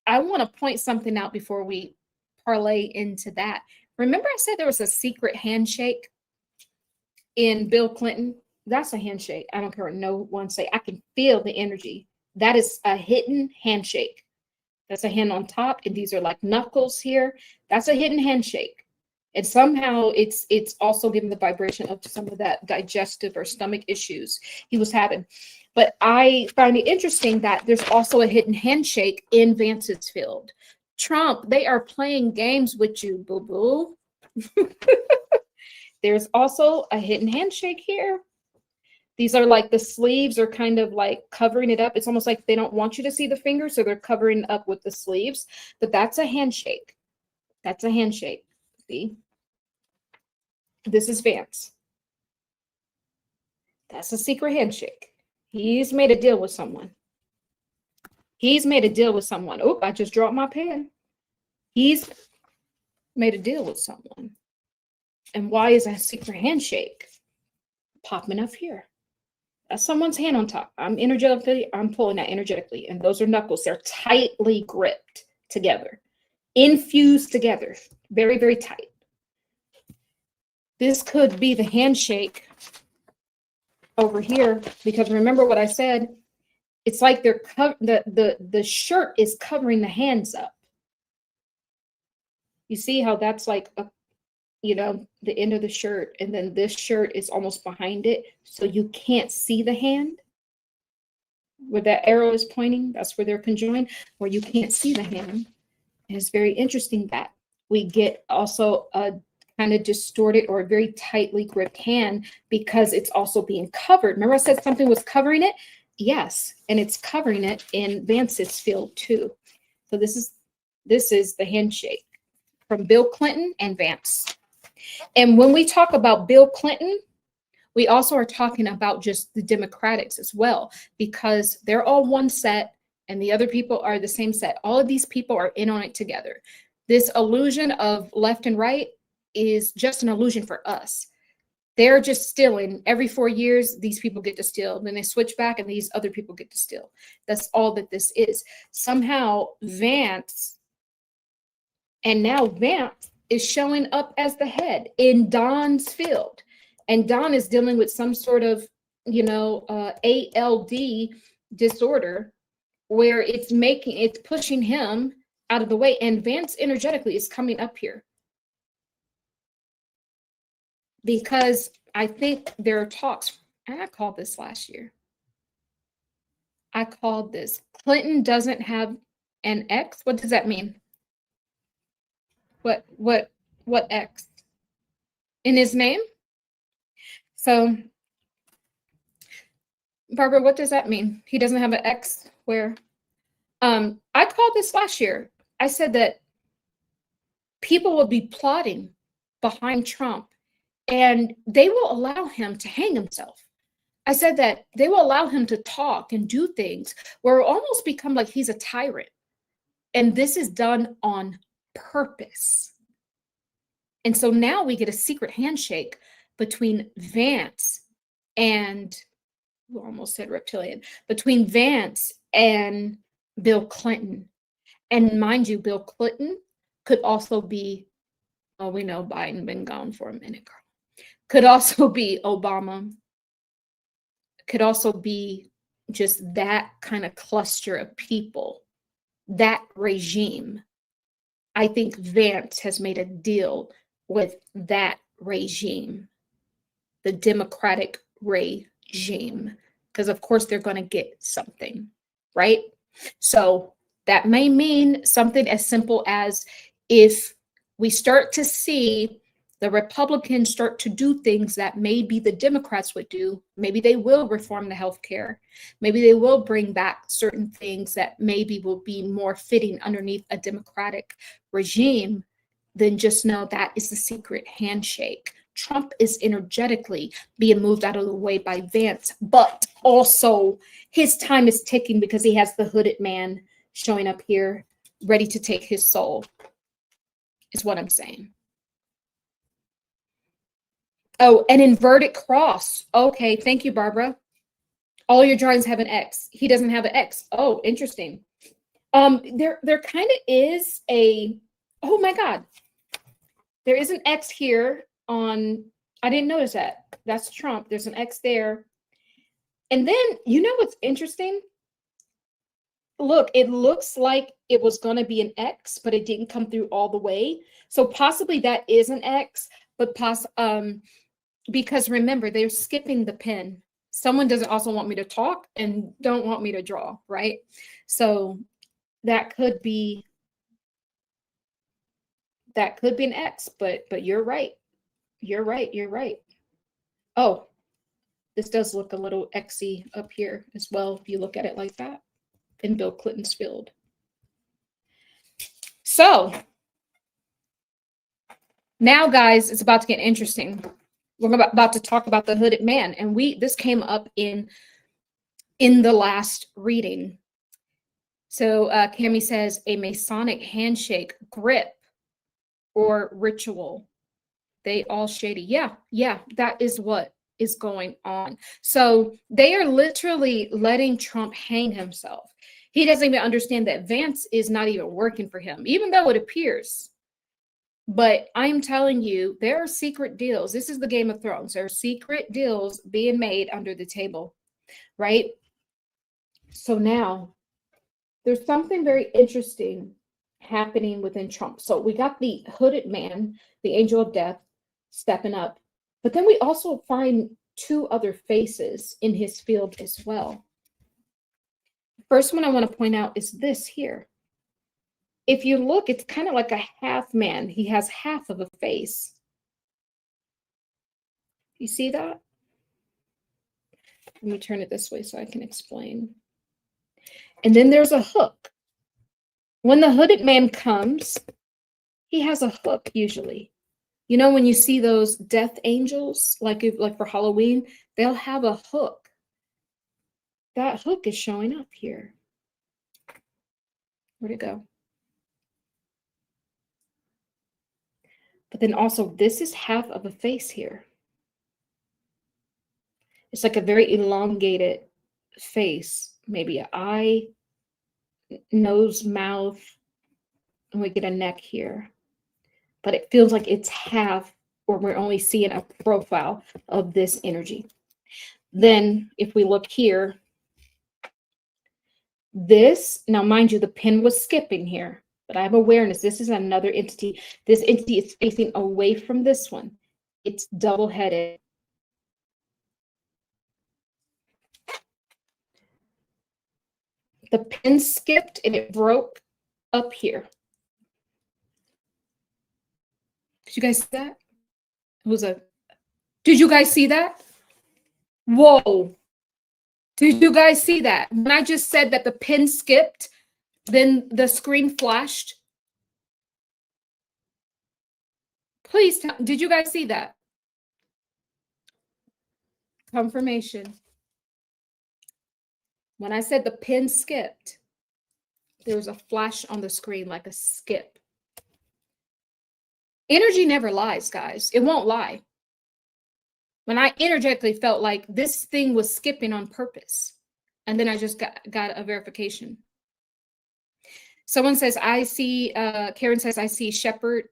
Speaker 1: I want to point something out before we parlay into that. Remember I said there was a secret handshake in Bill Clinton? That's a handshake. I don't care what no one say. I can feel the energy. That is a hidden handshake. That's a hand on top, and these are like knuckles here. That's a hidden handshake. And somehow it's also giving the vibration of some of that digestive or stomach issues he was having. But I find it interesting that there's also a hidden handshake in Vance's field. Trump, they are playing games with you, boo-boo. There's also a hidden handshake here. These are like the sleeves are kind of like covering it up. It's almost like they don't want you to see the fingers, so they're covering up with the sleeves. But that's a handshake. That's a handshake. See? This is Vance. That's a secret handshake. He's made a deal with someone. He's made a deal with someone. Oh, I just dropped my pen. He's made a deal with someone. And why is that secret handshake popping up here? That's someone's hand on top. I'm pulling that energetically. And those are knuckles. They're tightly gripped together, infused together, very, very tight. This could be the handshake over here, because remember what I said, it's like they're the shirt is covering the hands up. You see how that's like the end of the shirt, and then this shirt is almost behind it, so you can't see the hand. Where that arrow is pointing, that's where they're conjoined, where you can't see the hand. And it's very interesting that we get also a kind of distorted or a very tightly gripped hand because it's also being covered. Remember I said something was covering it? Yes, and it's covering it in Vance's field too. So this is the handshake from Bill Clinton and Vance. And when we talk about Bill Clinton, we also are talking about just the Democrats as well, because they're all one set and the other people are the same set. All of these people are in on it together. This illusion of left and right is just an illusion for us. They're just stealing. Every 4 years, these people get to steal. Then they switch back and these other people get to steal. That's all that this is. Somehow Vance, and now Vance is showing up as the head in Don's field. And Don is dealing with some sort of, ALD disorder where it's pushing him out of the way. And Vance energetically is coming up here. Because I think there are talks, and I called this last year. I called this, Clinton doesn't have an X. What does that mean? What X? In his name? So, Barbara, what does that mean? He doesn't have an X where? I called this last year. I said that people will be plotting behind Trump and they will allow him to hang himself. I said that they will allow him to talk and do things where it almost become like he's a tyrant. And this is done on purpose. And so now we get a secret handshake between Vance and, we almost said reptilian, between Vance and Bill Clinton. And mind you, Bill Clinton could also be, oh, we know Biden been gone for a minute, girl. Could also be Obama. Could also be just that kind of cluster of people, that regime. I think Vance has made a deal with that regime, the Democratic regime, because of course they're going to get something, right? So that may mean something as simple as if we start to see the Republicans start to do things that maybe the Democrats would do, maybe they will reform the healthcare. Maybe they will bring back certain things that maybe will be more fitting underneath a democratic regime, then just know that is the secret handshake. Trump is energetically being moved out of the way by Vance, but also his time is ticking because he has the hooded man showing up here ready to take his soul, is what I'm saying. Oh, an inverted cross. Okay, thank you, Barbara. All your drawings have an X. He doesn't have an X. Oh, interesting. There kind of is a, oh my God. There is an X here on, I didn't notice that. That's Trump. There's an X there. And then, you know what's interesting? Look, it looks like it was going to be an X, but it didn't come through all the way. So possibly that is an X, but because remember, they're skipping the pen. Someone doesn't also want me to talk and don't want me to draw, right? So that could be an X, but you're right. You're right. Oh, this does look a little X-y up here as well, if you look at it like that, in Bill Clinton's field. So now, guys, it's about to get interesting. We're about to talk about the hooded man, and this came up in the last reading. So Cami says a Masonic handshake, grip, or ritual. They all shady. Yeah, that is what is going on. So they are literally letting Trump hang himself. He doesn't even understand that Vance is not even working for him, even though it appears. But I'm telling you, there are secret deals. This is the Game of Thrones. There are secret deals being made under the table, right? So now there's something very interesting happening within Trump. So we got the hooded man, the angel of death, stepping up. But then we also find two other faces in his field as well. The first one I want to point out is this here. If you look, it's kind of like a half man. He has half of a face. You see that? Let me turn it this way so I can explain. And then there's a hook. When the hooded man comes, he has a hook usually. You know, when you see those death angels, like for Halloween, they'll have a hook. That hook is showing up here. Where'd it go? But then also, this is half of a face here. It's like a very elongated face, maybe an eye, nose, mouth, and we get a neck here. But it feels like it's half, or we're only seeing a profile of this energy. Then if we look here, this, now mind you, the pen was skipping here, but I have awareness. This is another entity. This entity is facing away from this one. It's double-headed. The pen skipped and it broke up here. Did you guys see that? Did you guys see that? Whoa. Did you guys see that? When I just said that the pen skipped, then the screen flashed. Please tell, did you guys see that? Confirmation. When I said the pen skipped, there was a flash on the screen like a skip. Energy never lies, guys. It won't lie. When I energetically felt like this thing was skipping on purpose, and then I just got a verification. Someone says, I see, Karen says, I see shepherd's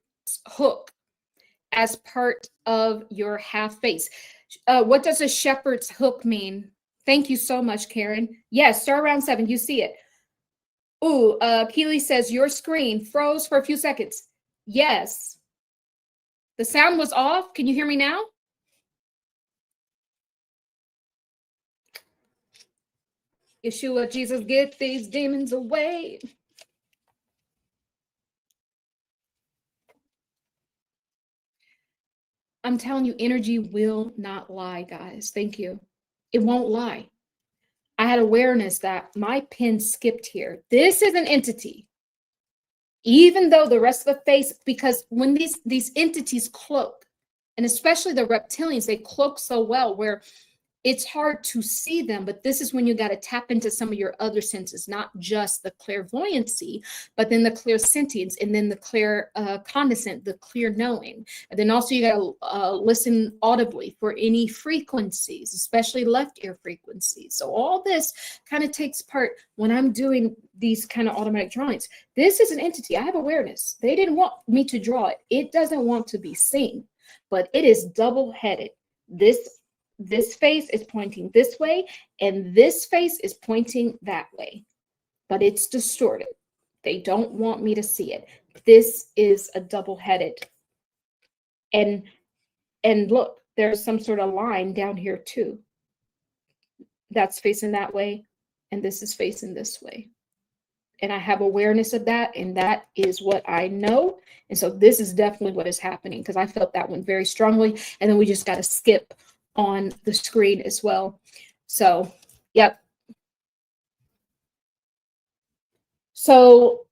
Speaker 1: hook as part of your half face. What does a shepherd's hook mean? Thank you so much, Karen. Yes, star round 7, you see it. Ooh, Keely says, your screen froze for a few seconds. Yes. The sound was off. Can you hear me now? Yeshua, Jesus, get these demons away. I'm telling you, energy will not lie, guys. Thank you. It won't lie. I had awareness that my pen skipped here. This is an entity. Even though the rest of the face, because when these entities cloak, and especially the reptilians, they cloak so well where it's hard to see them, but this is when you got to tap into some of your other senses, not just the clairvoyancy, but then the clairsentience, and then the claircognizant, the clear knowing. And then also you got to listen audibly for any frequencies, especially left ear frequencies. So all this kind of takes part when I'm doing these kind of automatic drawings. This is an entity. I have awareness. They didn't want me to draw it. It doesn't want to be seen, but it is double-headed. This face is pointing this way, and this face is pointing that way, but it's distorted. They don't want me to see it. This is a double-headed. And look, there's some sort of line down here too. That's facing that way, and this is facing this way. And I have awareness of that, and that is what I know. And so this is definitely what is happening, because I felt that one very strongly. And then we just got to skip on the screen as well. So, yep. So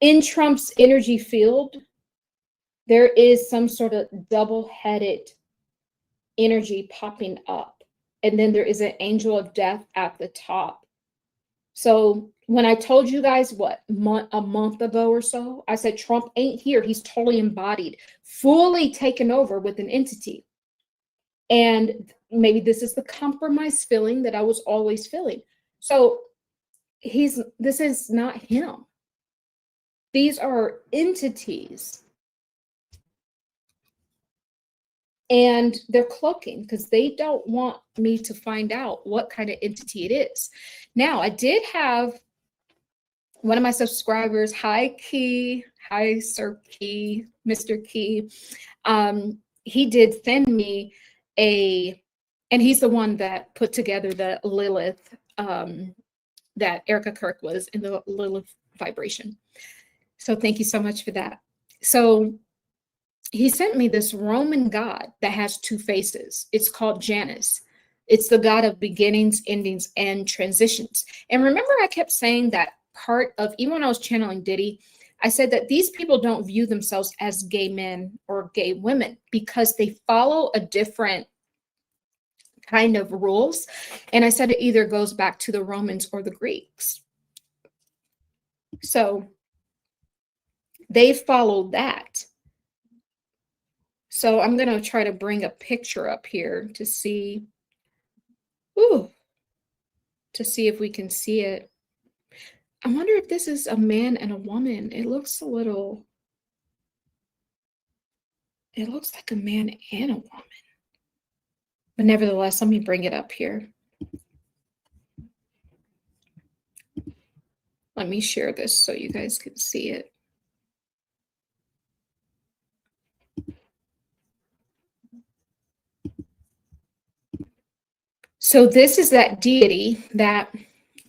Speaker 1: in Trump's energy field, there is some sort of double-headed energy popping up. And then there is an angel of death at the top. So when I told you guys, what, a month ago or so, I said Trump ain't here. He's totally embodied, fully taken over with an entity. And maybe this is the compromised feeling that I was always feeling. So this is not him. These are entities. And they're cloaking because they don't want me to find out what kind of entity it is. Now, I did have one of my subscribers, hi Key, hi Sir Key, Mr. Key. He did send me and he's the one that put together the Lilith, that Erica Kirk was in the Lilith vibration. So thank you so much for that. So he sent me this Roman god that has two faces. It's called Janus. It's the god of beginnings, endings, and transitions. And remember, I kept saying that part of, even when I was channeling Diddy, I said that these people don't view themselves as gay men or gay women because they follow a different kind of rules. And I said it either goes back to the Romans or the Greeks. So they followed that. So I'm going to try to bring a picture up here to see, to see if we can see it. I wonder if this is a man and a woman. It looks like a man and a woman. But nevertheless, let me bring it up here. Let me share this so you guys can see it. So this is that deity that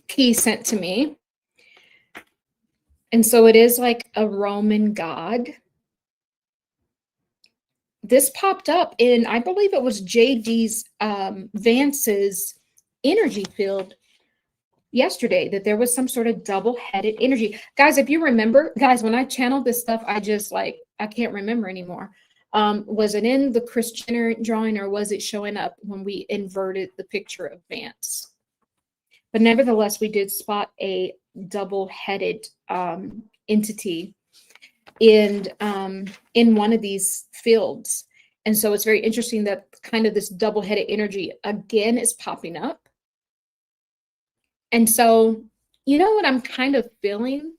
Speaker 1: Key sent to me. And so it is like a Roman god. This popped up in, I believe it was JD's Vance's energy field yesterday, that there was some sort of double-headed energy. Guys, if you remember, guys, when I channeled this stuff, I just I can't remember anymore. Was it in the Kris Jenner drawing, or was it showing up when we inverted the picture of Vance? But nevertheless, we did spot a double-headed entity in one of these fields. And so it's very interesting that kind of this double-headed energy again is popping up. And so, you know what I'm kind of feeling?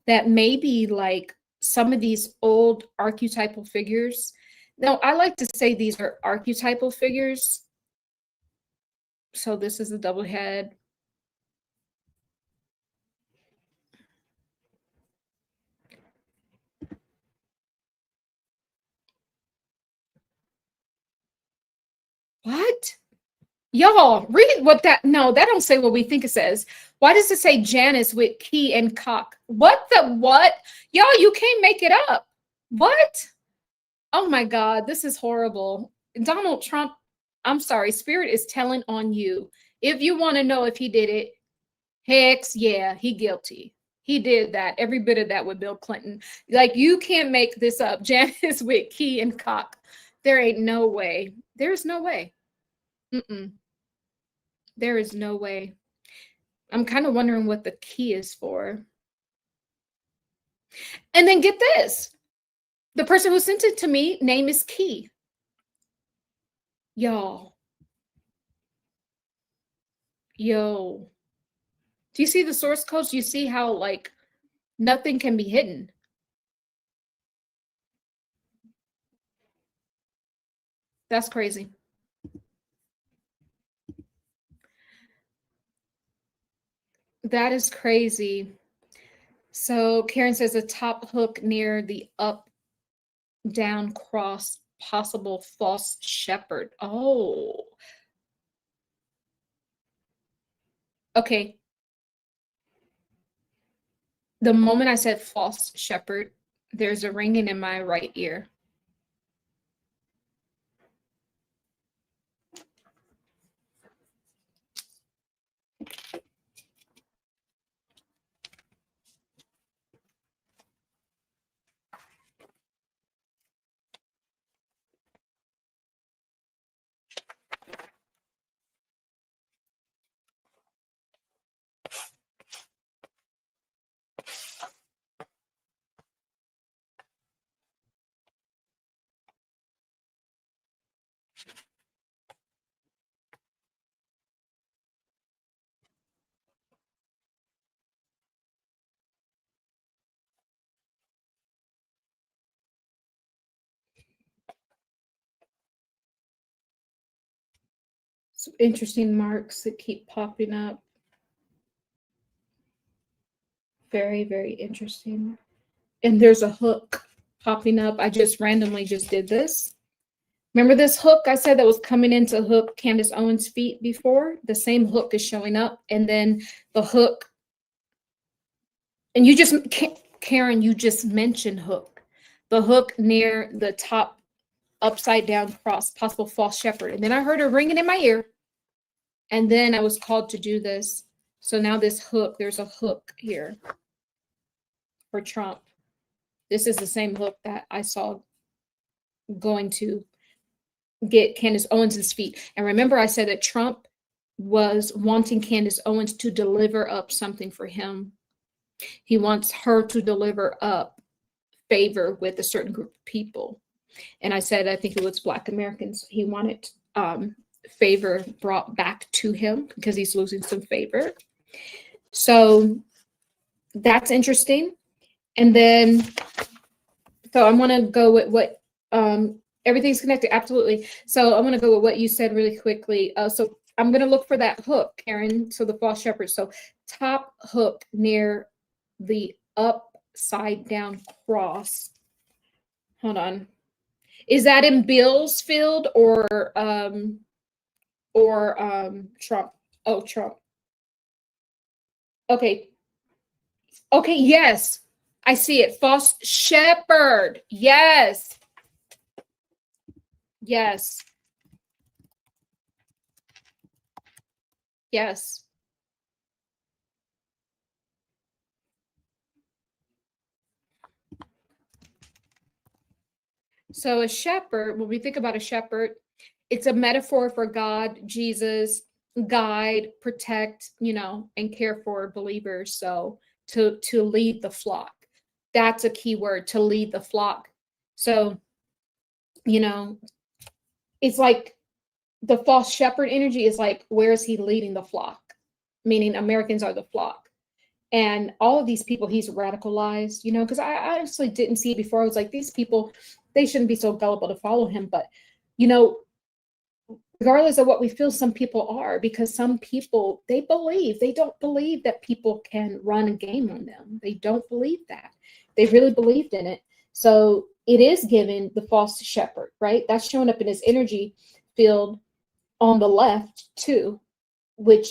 Speaker 1: That maybe like some of these old archetypal figures. Now, I like to say these are archetypal figures. So this is the double head. What? Y'all, read what that, no, that don't say what we think it says. Why does it say Janice with key and cock? What the what? Y'all, you can't make it up. What? Oh my God, this is horrible. Donald Trump, I'm sorry, Spirit is telling on you. If you want to know if he did it, hex, yeah, he guilty. He did that, every bit of that with Bill Clinton. Like, you can't make this up. Janice with Key and Cock. There ain't no way. There's no way. There is no way. I'm kind of wondering what the key is for. And then get this. The person who sent it to me, name is Key. Y'all. Yo. Do you see the source codes? Do you see how, like, nothing can be hidden? That's crazy. That is crazy. So Karen says a top hook near the up down cross, possible false shepherd. Oh. Okay. The moment I said false shepherd, there's a ringing in my right ear. Some interesting marks that keep popping up. Very, very interesting. And there's a hook popping up. I just randomly just did this. Remember this hook I said that was coming in to hook Candace Owens' feet before? The same hook is showing up. And then the hook, and you just, Karen, you just mentioned hook. The hook near the top upside down cross, possible false shepherd. And then I heard a ringing in my ear. And then I was called to do this. So now this hook, there's a hook here for Trump. This is the same hook that I saw going to get Candace Owens' feet. And remember, I said that Trump was wanting Candace Owens to deliver up something for him. He wants her to deliver up favor with a certain group of people. And I said, I think it was Black Americans. He wanted favor brought back to him because he's losing some favor. So that's interesting. And then, so I'm going to go with what, everything's connected. Absolutely. So I'm going to go with what you said really quickly. So I'm going to look for that hook, Karen. So the false shepherd. So top hook near the upside down cross. Hold on. Is that in Bill's field or Trump? Oh, Trump. Okay. Okay, yes. I see it. False shepherd. Yes. Yes. Yes. So a shepherd, when we think about a shepherd, it's a metaphor for God, Jesus, guide, protect, and care for believers. So to lead the flock. That's a key word, to lead the flock. So, it's like the false shepherd energy is like, where is he leading the flock? Meaning Americans are the flock. And all of these people he's radicalized, because I honestly didn't see it before. I was like, these people, they shouldn't be so gullible to follow him. But, regardless of what we feel, some people are, because some people, they don't believe that people can run a game on them. They don't believe that. They really believed in it. So it is given the false shepherd, right? That's showing up in his energy field on the left too,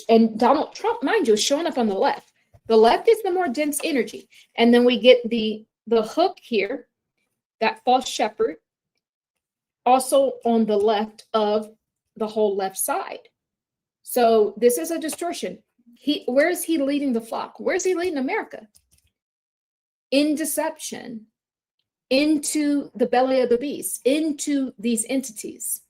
Speaker 1: and Donald Trump, mind you, is showing up on the left. The left is the more dense energy. And then we get the hook here, that false shepherd. also on the left of the whole left side. So this is a distortion. Where is he leading the flock? Where is he leading America? In deception, into the belly of the beast, into these entities.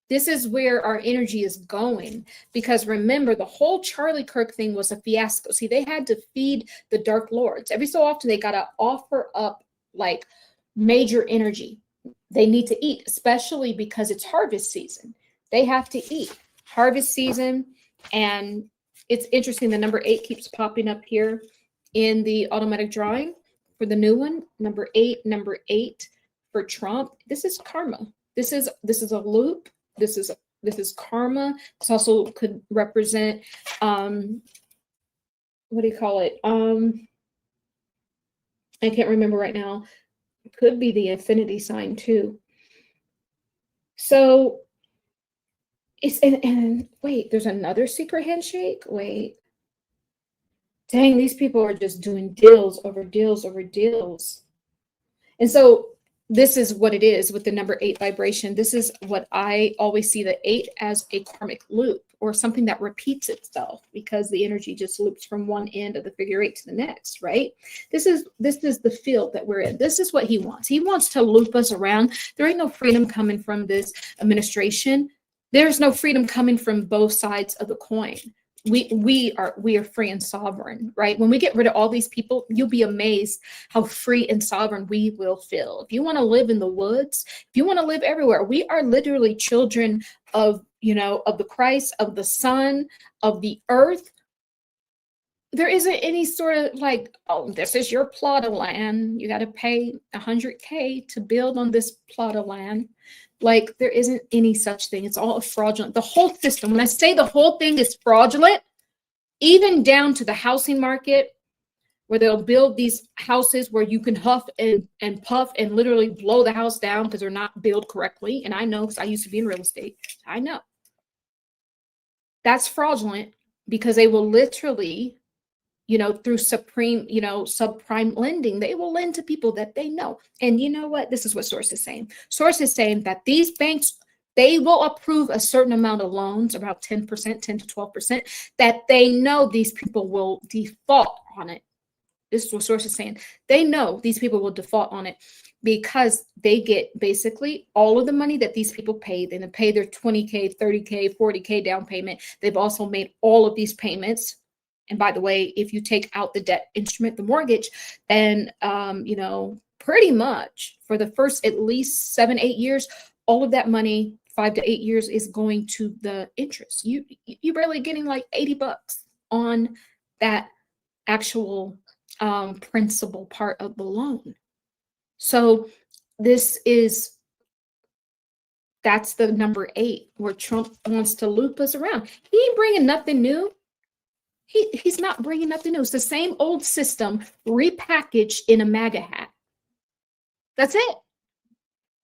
Speaker 1: This is where our energy is going, because remember, the whole Charlie Kirk thing was a fiasco. See, they had to feed the Dark Lords. Every so often, they got to offer up like major energy. They need to eat, especially because it's harvest season. They have to eat. Harvest season. And it's interesting, the number 8 keeps popping up here in the automatic drawing for the new one. Number 8 for Trump. This is karma. This is a loop. This is karma. This also could represent what do you call it? I can't remember right now. It could be the infinity sign too. So it's and wait, there's another secret handshake. Wait. Dang, these people are just doing deals over deals over deals. And so this is what it is with the number 8 vibration. This is what I always see, the 8 as a karmic loop, or something that repeats itself, because the energy just loops from one end of the figure 8 to the next, right? This is the field that we're in. This is what he wants. He wants to loop us around. There ain't no freedom coming from this administration. There's no freedom coming from both sides of the coin. We are free and sovereign, right? When we get rid of all these people, you'll be amazed how free and sovereign we will feel. If you want to live in the woods, if you want to live everywhere, we are literally children of, of the Christ, of the Son, of the earth. There isn't any sort of like, oh, this is your plot of land. You got to pay $100K to build on this plot of land. Like, there isn't any such thing. It's all fraudulent. The whole system, when I say the whole thing is fraudulent, even down to the housing market, where they'll build these houses where you can huff and puff and literally blow the house down because they're not built correctly. And I know, because I used to be in real estate. I know. That's fraudulent, because they will literally, through subprime lending, they will lend to people that they know. And you know what? This is what Source is saying. Source is saying that these banks, they will approve a certain amount of loans, about 10%, 10 to 12%, that they know these people will default on it. This is what Source is saying. They know these people will default on it, because they get basically all of the money that these people paid. They pay their 20K, 30K, 40K down payment. They've also made all of these payments. And by the way, if you take out the debt instrument, the mortgage, then, pretty much for the first at least 7-8 years, all of that money, 5 to 8 years, is going to the interest. You're barely getting like $80 on that actual principal part of the loan. So that's the number 8, where Trump wants to loop us around. He ain't bringing nothing new. He's not bringing nothing new. It's the same old system repackaged in a MAGA hat. That's it.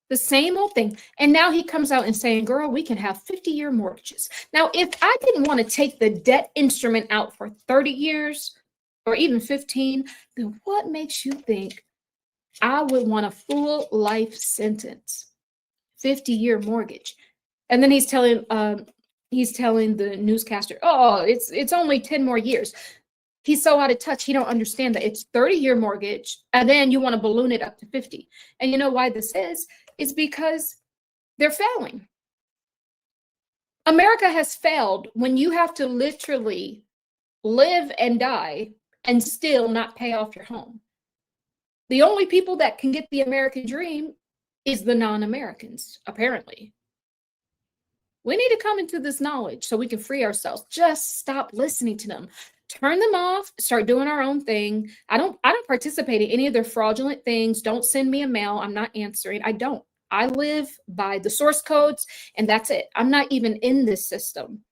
Speaker 1: The same old thing. And now he comes out and saying, girl, we can have 50-year mortgages. Now, if I didn't want to take the debt instrument out for 30 years or even 15, then what makes you think I would want a full life sentence, 50-year mortgage? And then he's telling the newscaster, oh, it's only 10 more years. He's so out of touch. He don't understand that it's 30-year mortgage, and then you want to balloon it up to 50. And you know why this is? It's because they're failing. America has failed when you have to literally live and die and still not pay off your home. The only people that can get the American dream is the non-Americans, apparently. We need to come into this knowledge so we can free ourselves. Just stop listening to them. Turn them off, start doing our own thing. I don't participate in any of their fraudulent things. Don't send me a mail. I'm not answering. I don't. I live by the source codes, and that's it. I'm not even in this system.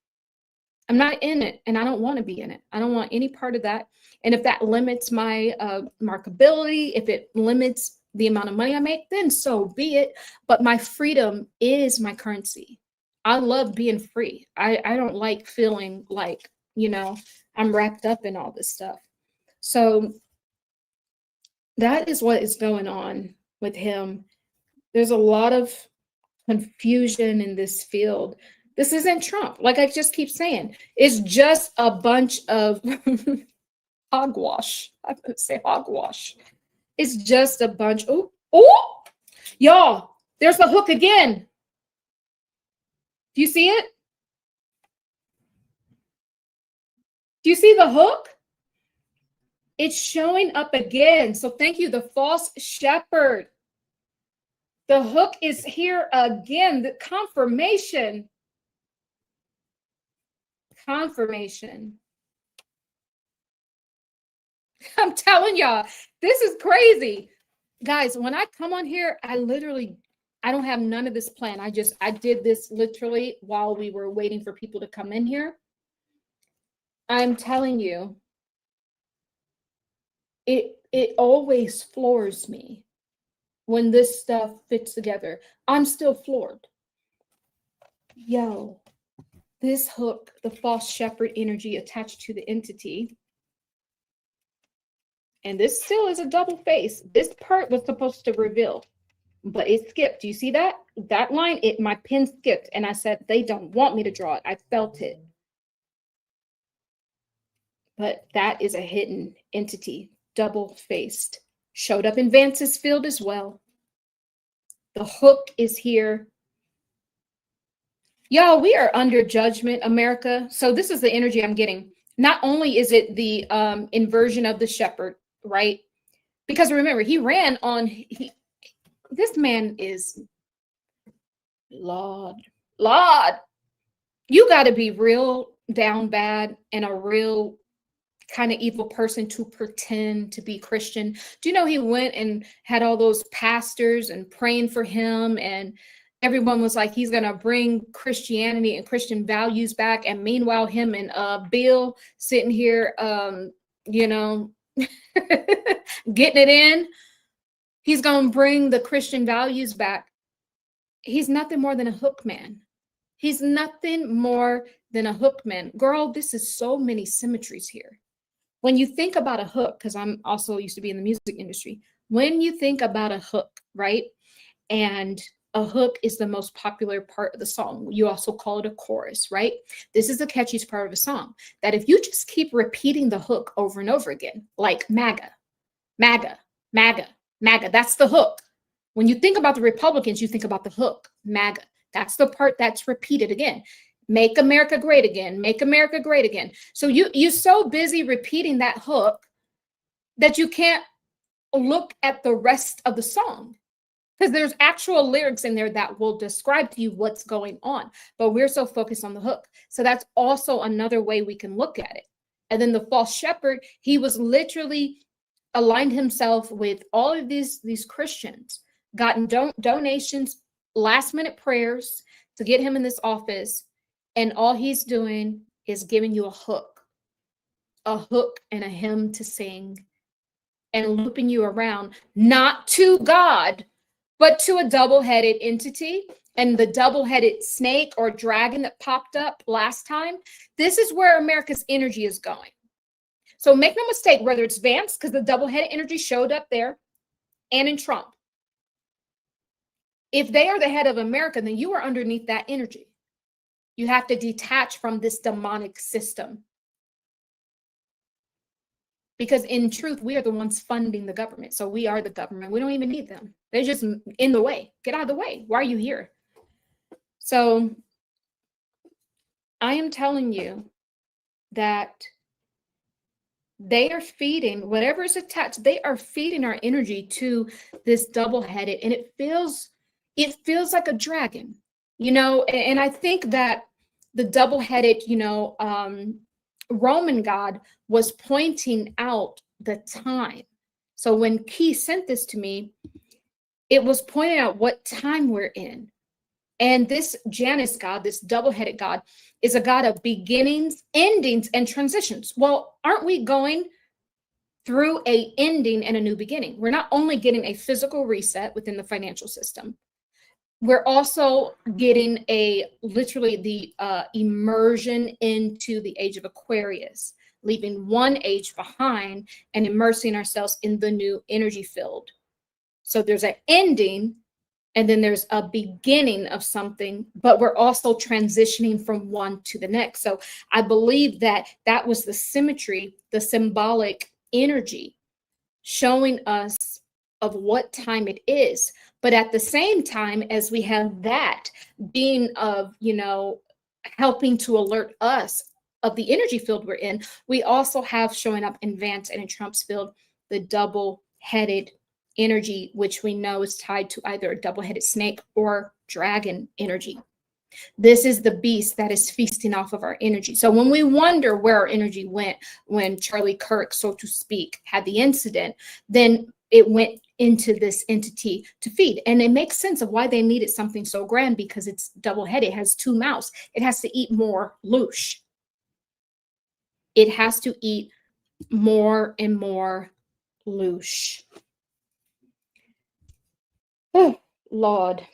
Speaker 1: I'm not in it, and I don't want to be in it. I don't want any part of that. And if that limits my marketability, if it limits the amount of money I make, then so be it. But my freedom is my currency. I love being free. I don't like feeling like, I'm wrapped up in all this stuff. So that is what is going on with him. There's a lot of confusion in this field. This isn't Trump. Like I just keep saying, it's just a bunch of hogwash. I could say hogwash. It's just a bunch. Oh, y'all, there's the hook again. Do you see it? Do you see the hook? It's showing up again. So thank you, the false shepherd. The hook is here again. The confirmation. Confirmation. I'm telling y'all, this is crazy. Guys, when I come on here, I don't have none of this plan. I did this literally while we were waiting for people to come in here. I'm telling you, it always floors me when this stuff fits together. I'm still floored. Yo, this hook, the false shepherd energy attached to the entity. And this still is a double face. This part was supposed to reveal, but it skipped. Do you see that? That line, my pen skipped. And I said, they don't want me to draw it. I felt it. But that is a hidden entity, double-faced. Showed up in Vance's field as well. The hook is here. Y'all, we are under judgment, America. So this is the energy I'm getting. Not only is it the inversion of the shepherd, right? Because remember, he ran on, this man is, Lord, you got to be real down bad and a real kind of evil person to pretend to be Christian. Do you know he went and had all those pastors and praying for him, and everyone was like, he's going to bring Christianity and Christian values back. And meanwhile, him and Bill sitting here, you know, getting it in. He's going to bring the Christian values back. He's nothing more than a hook man. He's nothing more than a hook man. Girl, this is so many symmetries here. When you think about a hook, because I'm also used to be in the music industry, when you think about a hook, right? And a hook is the most popular part of the song. You also call it a chorus, right? This is the catchiest part of a song, that if you just keep repeating the hook over and over again, like MAGA, MAGA, MAGA, MAGA, that's the hook. When you think about the Republicans, you think about the hook, MAGA. That's the part that's repeated again. Make America great again. Make America great again. So you're so busy repeating that hook that you can't look at the rest of the song, because there's actual lyrics in there that will describe to you what's going on. But we're so focused on the hook. So that's also another way we can look at it. And then the false shepherd, he was literally aligned himself with all of these Christians, gotten donations, last minute prayers to get him in this office. And all he's doing is giving you a hook and a hymn to sing, and looping you around, not to God, but to a double-headed entity. And the double-headed snake or dragon that popped up last time, this is where America's energy is going. So make no mistake, whether it's Vance, because the double-headed energy showed up there, and in Trump. If they are the head of America, then you are underneath that energy. You have to detach from this demonic system. Because in truth, we are the ones funding the government. So we are the government. We don't even need them. They're just in the way. Get out of the way. Why are you here? So I am telling you that they are feeding, whatever is attached, they are feeding our energy to this double-headed, and it feels like a dragon, you know. And I think that the double-headed, you know, Roman god was pointing out the time. So when Key sent this to me, it was pointing out what time we're in. And this Janus god, this double-headed god, is a god of beginnings, endings, and transitions. Well, aren't we going through an ending and a new beginning? We're not only getting a physical reset within the financial system, we're also getting literally the immersion into the age of Aquarius, leaving one age behind and immersing ourselves in the new energy field. So there's an ending and then there's a beginning of something, but we're also transitioning from one to the next. So I believe that that was the symmetry, the symbolic energy showing us of what time it is. But at the same time, as we have that being of, you know, helping to alert us of the energy field we're in, we also have showing up in Vance and in Trump's field, the double-headed energy, which we know is tied to either a double-headed snake or dragon energy. This is the beast that is feasting off of our energy. So when we wonder where our energy went when Charlie Kirk, so to speak, had the incident, then it went into this entity to feed. And it makes sense of why they needed something so grand, because it's double-headed, it has two mouths. It has to eat more loosh. It has to eat more and more loosh. Oh, Lord.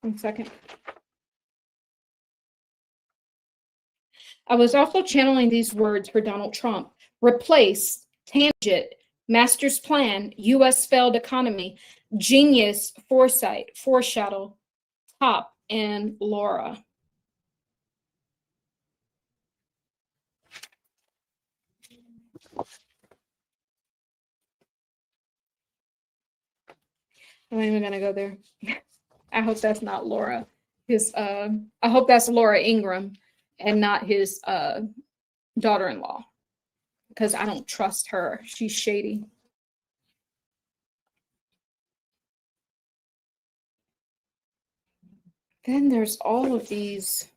Speaker 1: One second. I was also channeling these words for Donald Trump. Replace, tangent, master's plan, U.S. failed economy, genius, foresight, foreshadow, top, and Laura. I'm not even gonna go there. I hope that's not Laura. I hope that's Laura Ingraham and not his daughter-in-law, because I don't trust her. She's shady. Then there's all of these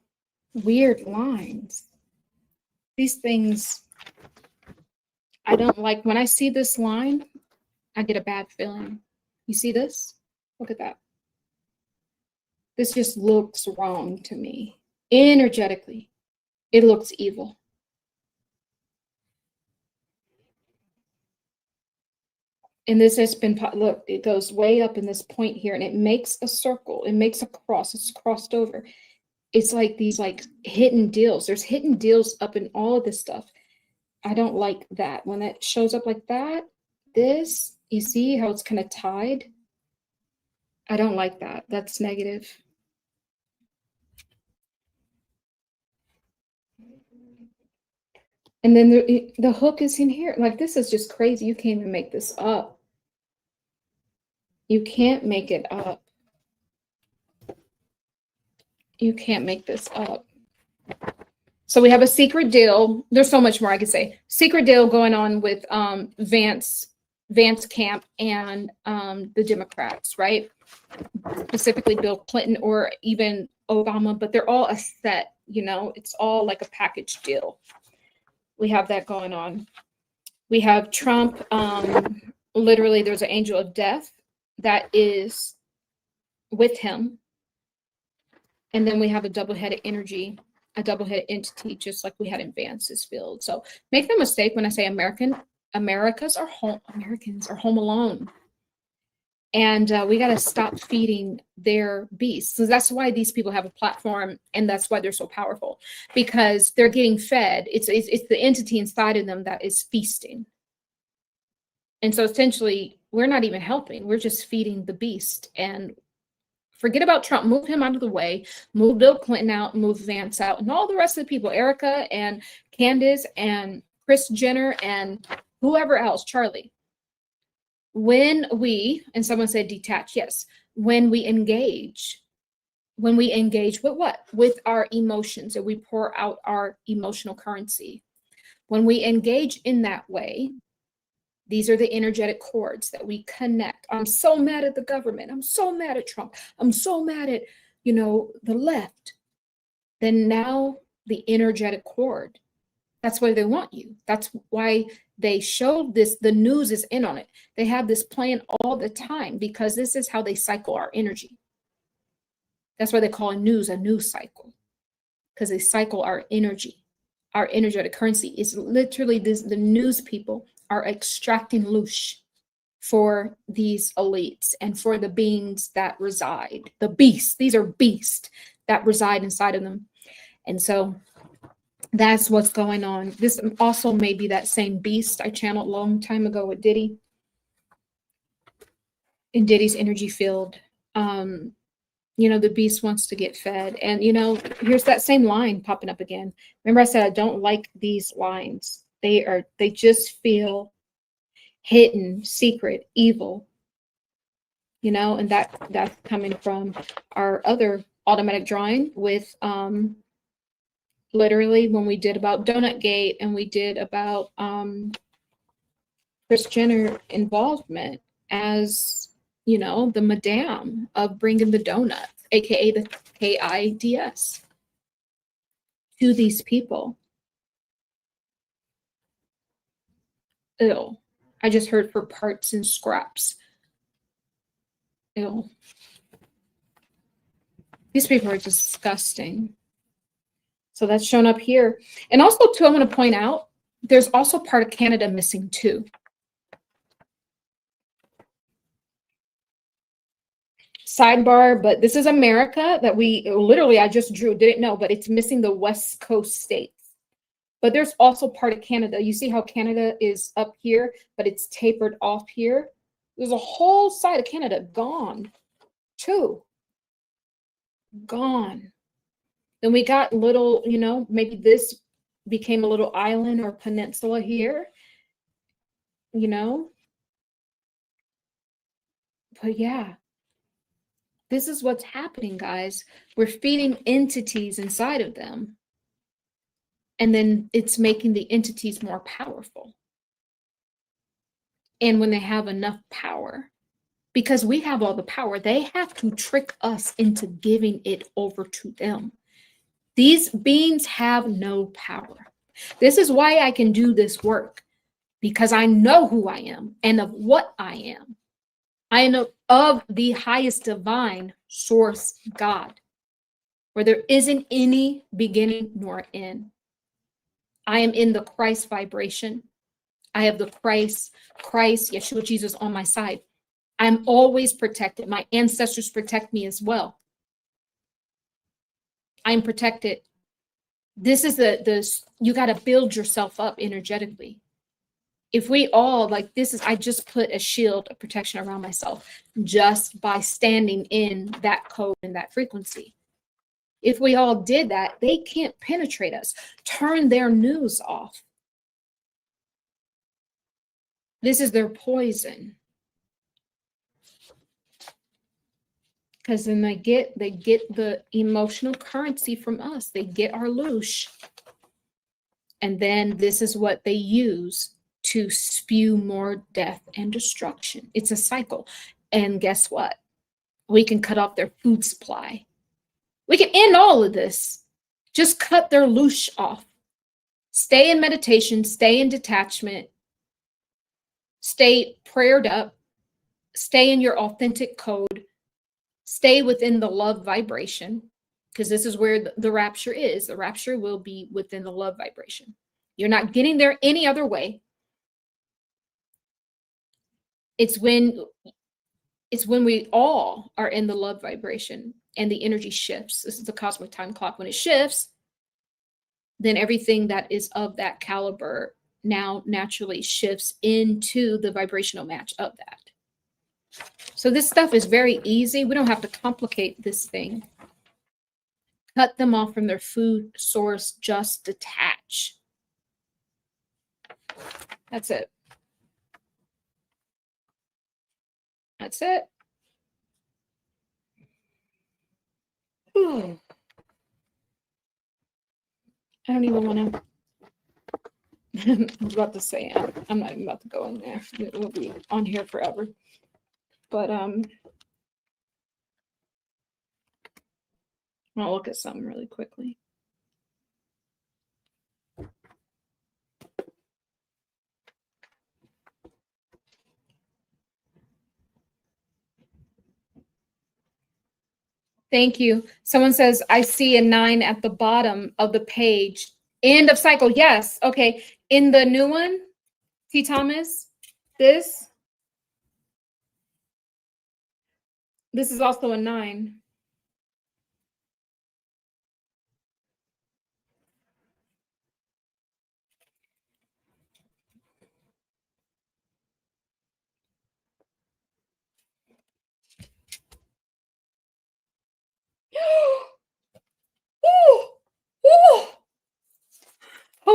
Speaker 1: weird lines. These things I don't like. When I see this line, I get a bad feeling. You see this? Look at that. This just looks wrong to me. Energetically, it looks evil. And this has been, look, it goes way up in this point here, and it makes a circle. It makes a cross. It's crossed over. It's like these like hidden deals. There's hidden deals up in all of this stuff. I don't like that. When that shows up like that, this, you see how it's kind of tied? I don't like that. That's negative. And then the hook is in here. Like, this is just crazy. You can't even make this up. You can't make it up. You can't make this up. So we have a secret deal. There's so much more I could say. Secret deal going on with Vance camp and the Democrats, right? Specifically Bill Clinton or even Obama, but they're all a set, you know, it's all like a package deal. We have that going on. We have Trump, literally there's an angel of death that is with him. And then we have a double-headed energy, a double-headed entity, just like we had in Vance's field. So make no mistake when I say Americans are home alone. And we got to stop feeding their beasts. So that's why these people have a platform, and that's why they're so powerful, because they're getting fed. It's the entity inside of them that is feasting. And so essentially, we're not even helping. We're just feeding the beast. And forget about Trump. Move him out of the way. Move Bill Clinton out. Move Vance out. And all the rest of the people, Erica and Candace and Kris Jenner and whoever else, Charlie. When we, and someone said detach, yes, when we engage with what? With our emotions, and we pour out our emotional currency. When we engage in that way, these are the energetic cords that we connect. I'm so mad at the government. I'm so mad at Trump. I'm so mad at, you know, the left. Then now the energetic cord, that's why they want you. That's why they showed this. The news is in on it. They have this playing all the time because this is how they cycle our energy. That's why they call news a news cycle, because they cycle our energy. Our energetic currency is literally this. The news people are extracting loosh for these elites and for the beings that reside. The beasts. These are beasts that reside inside of them. And so That's what's going on. This also may be that same beast I channeled a long time ago with Diddy. In Diddy's energy field. You know, the beast wants to get fed. And, you know, here's that same line popping up again. Remember I said I don't like these lines. They just feel hidden, secret, evil. You know, and that's coming from our other automatic drawing with literally when we did about Donut Gate and we did about Kris Jenner involvement as, you know, the madame of bringing the donut, aka the KIDS, to these people. Ew. I just heard for parts and scraps. Ew. These people are disgusting. So that's shown up here. And also, too, I want to point out, there's also part of Canada missing, too. Sidebar, but this is America that we literally, I just drew, didn't know, but it's missing the West Coast states. But there's also part of Canada. You see how Canada is up here, but it's tapered off here? There's a whole side of Canada gone, too. Gone. Then we got little, you know, maybe this became a little island or peninsula here, you know? But yeah. This is what's happening, guys. We're feeding entities inside of them. And then it's making the entities more powerful. And when they have enough power, because we have all the power, they have to trick us into giving it over to them. These beings have no power. This is why I can do this work, because I know who I am and of what I am. I am of the highest divine source, God, where there isn't any beginning nor end. I am in the Christ vibration. I have the Christ, Yeshua, Jesus on my side. I'm always protected. My ancestors protect me as well. I'm protected. This is you got to build yourself up energetically. If we all like this I just put a shield of protection around myself just by standing in that code and that frequency. If we all did that, they can't penetrate us. Turn their news off. This is their poison. Because then they get the emotional currency from us. They get our loosh. And then this is what they use to spew more death and destruction. It's a cycle. And guess what? We can cut off their food supply. We can end all of this. Just cut their loosh off. Stay in meditation, stay in detachment, stay prayed up, stay in your authentic code, stay within the love vibration, because this is where the rapture is. The rapture will be within the love vibration. You're not getting there any other way. It's when we all are in the love vibration and the energy shifts. This is the cosmic time clock. When it shifts, then everything that is of that caliber now naturally shifts into the vibrational match of that. So this stuff is very easy. We don't have to complicate this thing. Cut them off from their food source. Just detach. That's it. That's it. Whew. I don't even want to. I was about to say, I'm not even about to go in there. It will be on here forever. But I'll look at something really quickly. Thank you. Someone says, I see a 9 at the bottom of the page. End of cycle. Yes. Okay. In the new one, T. Thomas, this is also a 9.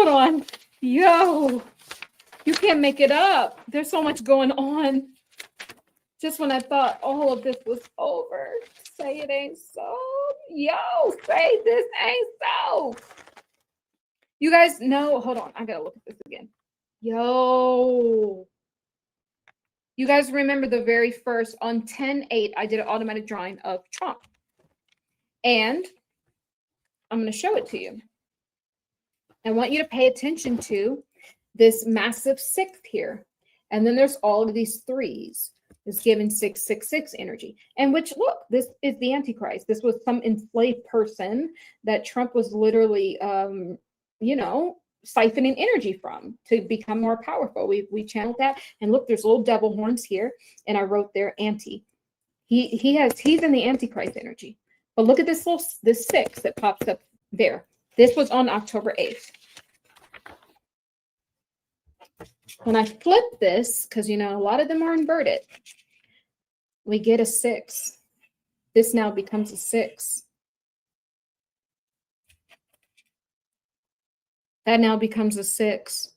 Speaker 1: Hold on. Yo, you can't make it up. There's so much going on. Just when I thought all of this was over, say it ain't so. Yo, say this ain't so. You guys know, hold on, I gotta look at this again. Yo. You guys remember the very first, on 10/8, I did an automatic drawing of Trump. And I'm going to show it to you. I want you to pay attention to this massive 6 here. And then there's all of these 3s. It's given 666 energy. And which, look, this is the Antichrist. This was some enslaved person that Trump was literally, siphoning energy from to become more powerful. We channeled that. And look, there's little devil horns here. And I wrote there anti. He's in the Antichrist energy. But look at this 6 that pops up there. This was on October 8th. When I flip this, because a lot of them are inverted, we get a 6. This now becomes a 6. That now becomes a 6.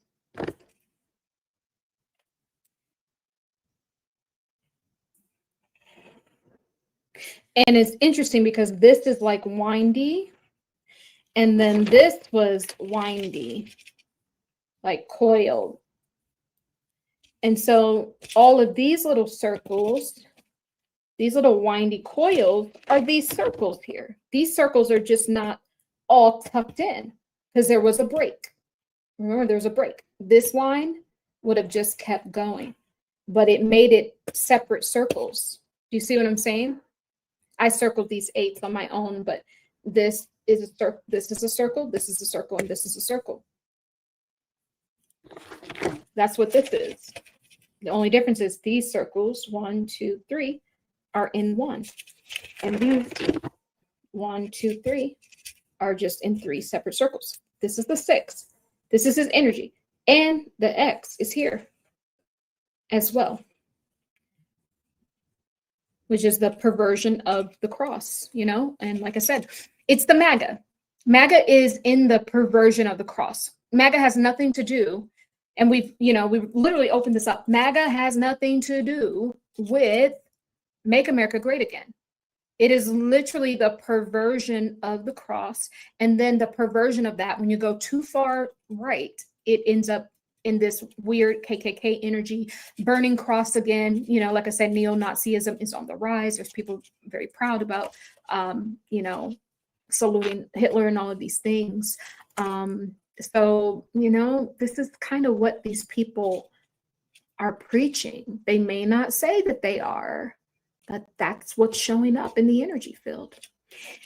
Speaker 1: And it's interesting because this is like windy. And then this was windy, like coiled. And so all of these little circles, these little windy coils are these circles here. These circles are just not all tucked in because there was a break. Remember, there's a break. This line would have just kept going, but it made it separate circles. Do you see what I'm saying? I circled these 8s on my own, but this is a circle, this is a circle, this is a circle, and this is a circle. That's what this is. The only difference is these circles, 1, 2, 3, are in 1. And these 1, 2, 3 are just in 3 separate circles. This is the 6. This is his energy. And the X is here as well, which is the perversion of the cross, And like I said, it's the MAGA. MAGA is in the perversion of the cross. MAGA has nothing to do, and we've literally opened this up. MAGA has nothing to do with Make America Great Again. It is literally the perversion of the cross. And then the perversion of that, when you go too far right, it ends up in this weird KKK energy, burning cross again. Like I said, neo-Nazism is on the rise. There's people very proud about, saluting Hitler and all of these things. So, this is kind of what these people are preaching. They may not say that they are, but that's what's showing up in the energy field.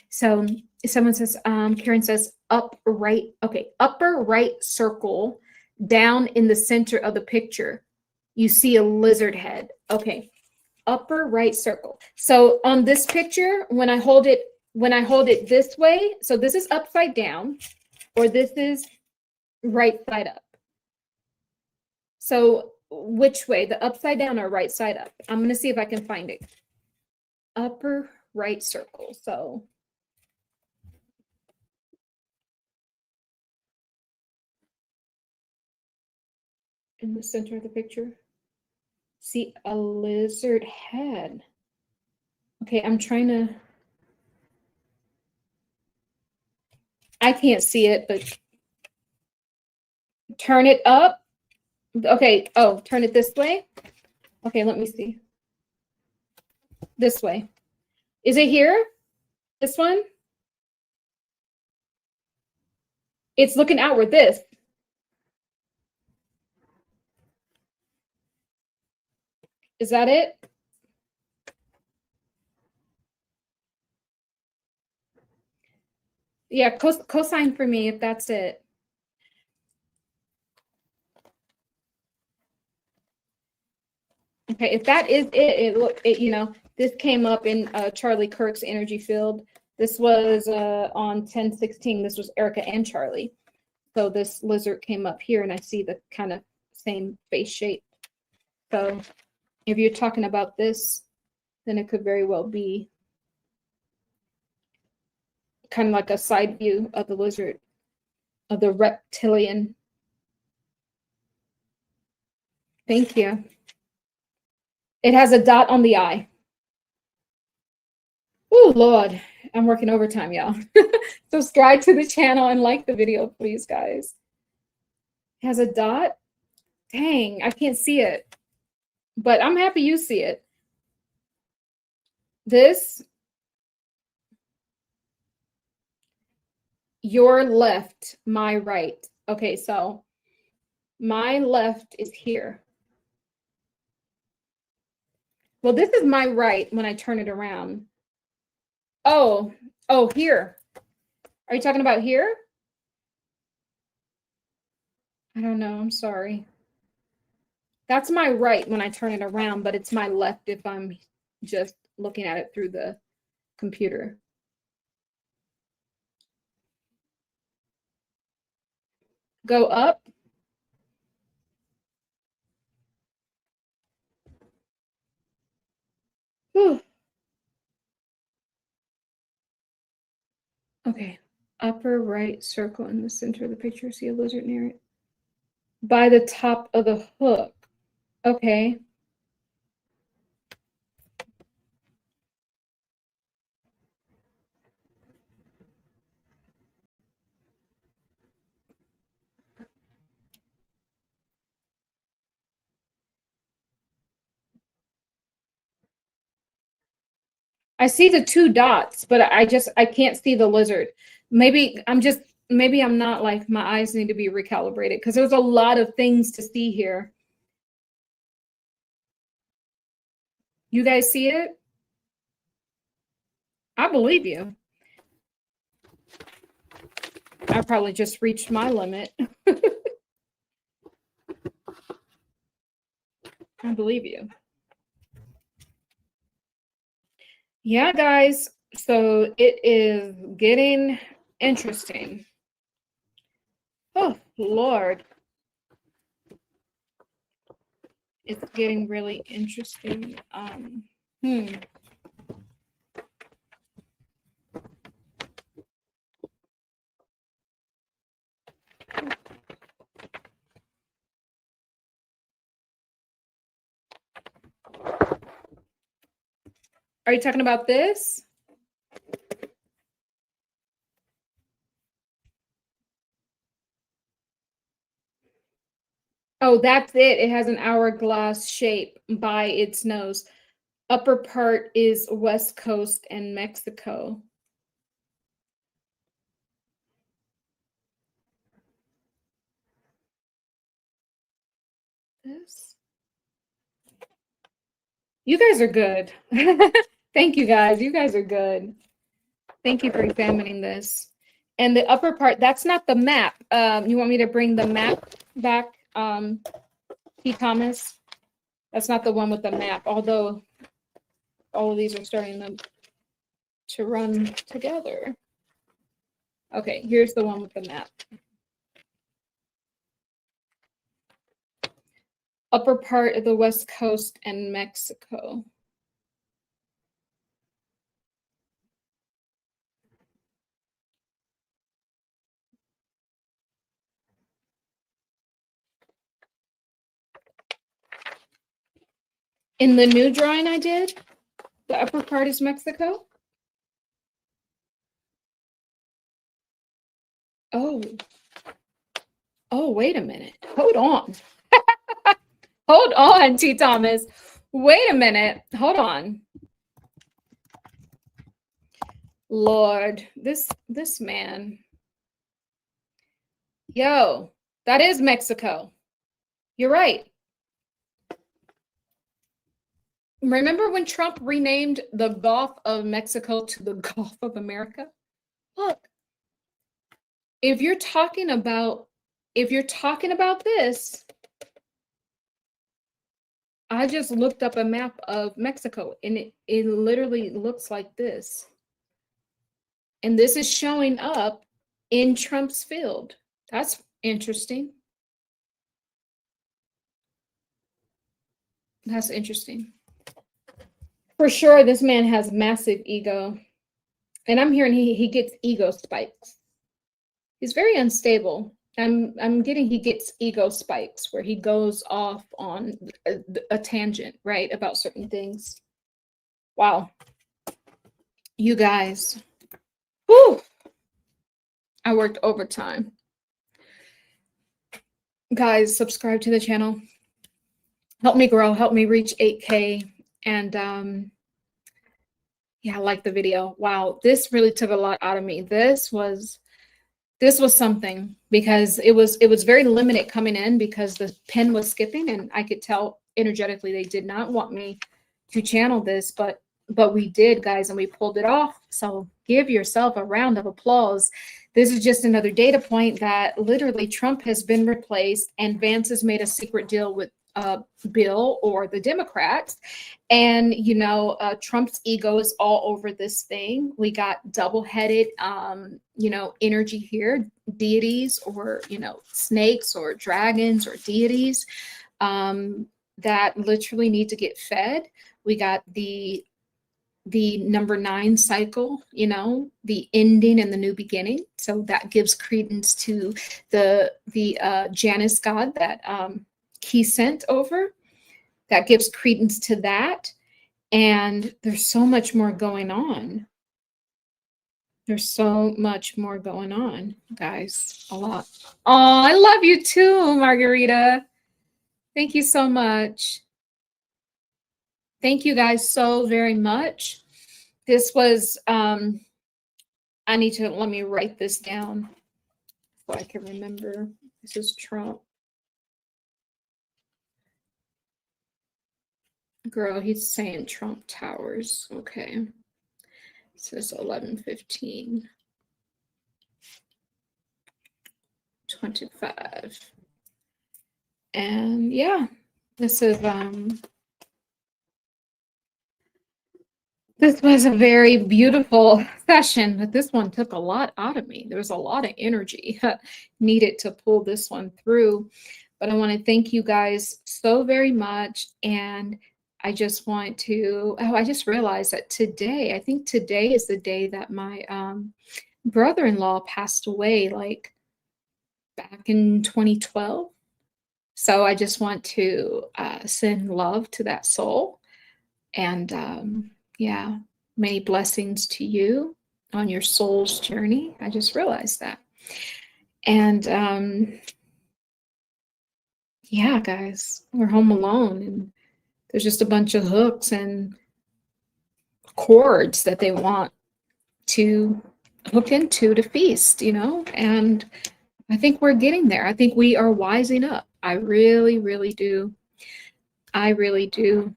Speaker 1: So someone says, Karen says, upper right circle, down in the center of the picture, you see a lizard head. Okay, upper right circle. So on this picture, when I hold it this way, so this is upside down, or this is right side up. So which way, the upside down or right side up? I'm going to see if I can find it. Upper right circle. So in the center of the picture, see a lizard head. Okay, I'm trying to, I can't see it, but turn it up. Okay, oh, turn it this way. Okay, let me see. This way. Is it here? This one? It's looking outward, this. Is that it? Yeah, cosine for me if that's it. Okay, if that is it, this came up in Charlie Kirk's energy field. This was on 10/16. This was Erica and Charlie. So this lizard came up here, and I see the kind of same face shape. So if you're talking about this, then it could very well be kind of like a side view of the lizard. of the reptilian. Thank you. It has a dot on the eye. Oh, Lord. I'm working overtime, y'all. Subscribe to the channel and like the video, please, guys. It has a dot. Dang, I can't see it. But I'm happy you see it. This, your left, my right. Okay, so my left is here. Well, this is my right when I turn it around. Oh, here. Are you talking about here? I don't know. I'm sorry. That's my right when I turn it around, but it's my left if I'm just looking at it through the computer. Go up. Whew. Okay. Upper right circle in the center of the picture. See a lizard near it? By the top of the hook. Okay. I see the two dots, but I can't see the lizard. Maybe I'm not, like, my eyes need to be recalibrated because there's a lot of things to see here. You guys see it? I believe you. I probably just reached my limit. I believe you. Yeah, guys. So it is getting interesting. Oh, Lord. It's getting really interesting. Are you talking about this? Oh, that's it. It has an hourglass shape by its nose. Upper part is West Coast and Mexico. This. You guys are good. Thank you, guys. You guys are good. Thank you for examining this. And the upper part, that's not the map. You want me to bring the map back, T. Thomas? That's not the one with the map, although all of these are starting to run together. Okay, here's the one with the map. Upper part of the West Coast and Mexico. In the new drawing I did, the upper part is Mexico. Oh, wait a minute. Hold on. Hold on, T. Thomas. Wait a minute. Hold on. Lord, this man. Yo, that is Mexico. You're right. Remember when Trump renamed the Gulf of Mexico to the Gulf of America? Look, if you're talking about this, I just looked up a map of Mexico and it literally looks like this. And this is showing up in Trump's field. That's interesting. That's interesting. For sure, this man has massive ego. And I'm hearing he gets ego spikes. He's very unstable. I'm getting he gets ego spikes where he goes off on a tangent, right, about certain things. Wow. You guys. Whew. I worked overtime. Guys, subscribe to the channel. Help me grow, help me reach 8K. And yeah, I like the video. Wow, this really took a lot out of me. This was something, because it was very limited coming in because the pen was skipping, and I could tell energetically they did not want me to channel this, but we did, guys, and we pulled it off. So give yourself a round of applause. This is just another data point that literally Trump has been replaced and Vance has made a secret deal with Bill or the Democrats. And, you know, Trump's ego is all over this thing. We got double-headed, you know, energy here, deities or, you know, snakes or dragons or deities that literally need to get fed. We got the number 9 cycle, you know, the ending and the new beginning. So that gives credence to the Janus god that he sent over. That gives credence to that. And there's so much more going on. There's so much more going on, guys. A lot. Oh, I love you too, Margarita. Thank you so much. Thank you guys so very much. This was, let me write this down so I can remember. This is Trump. Girl, he's saying Trump Towers. Okay. It says 11:15. 25. And yeah, this is this was a very beautiful session, but this one took a lot out of me. There was a lot of energy needed to pull this one through. But I want to thank you guys so very much. And I just want to, I just realized that today, I think today is the day that my brother-in-law passed away, like back in 2012. So I just want to send love to that soul. And yeah, many blessings to you on your soul's journey. I just realized that. And yeah, guys, we're home alone, and there's just a bunch of hooks and cords that they want to hook into to feast, you know? And I think we're getting there. I think we are wising up. I really, really do. I really do.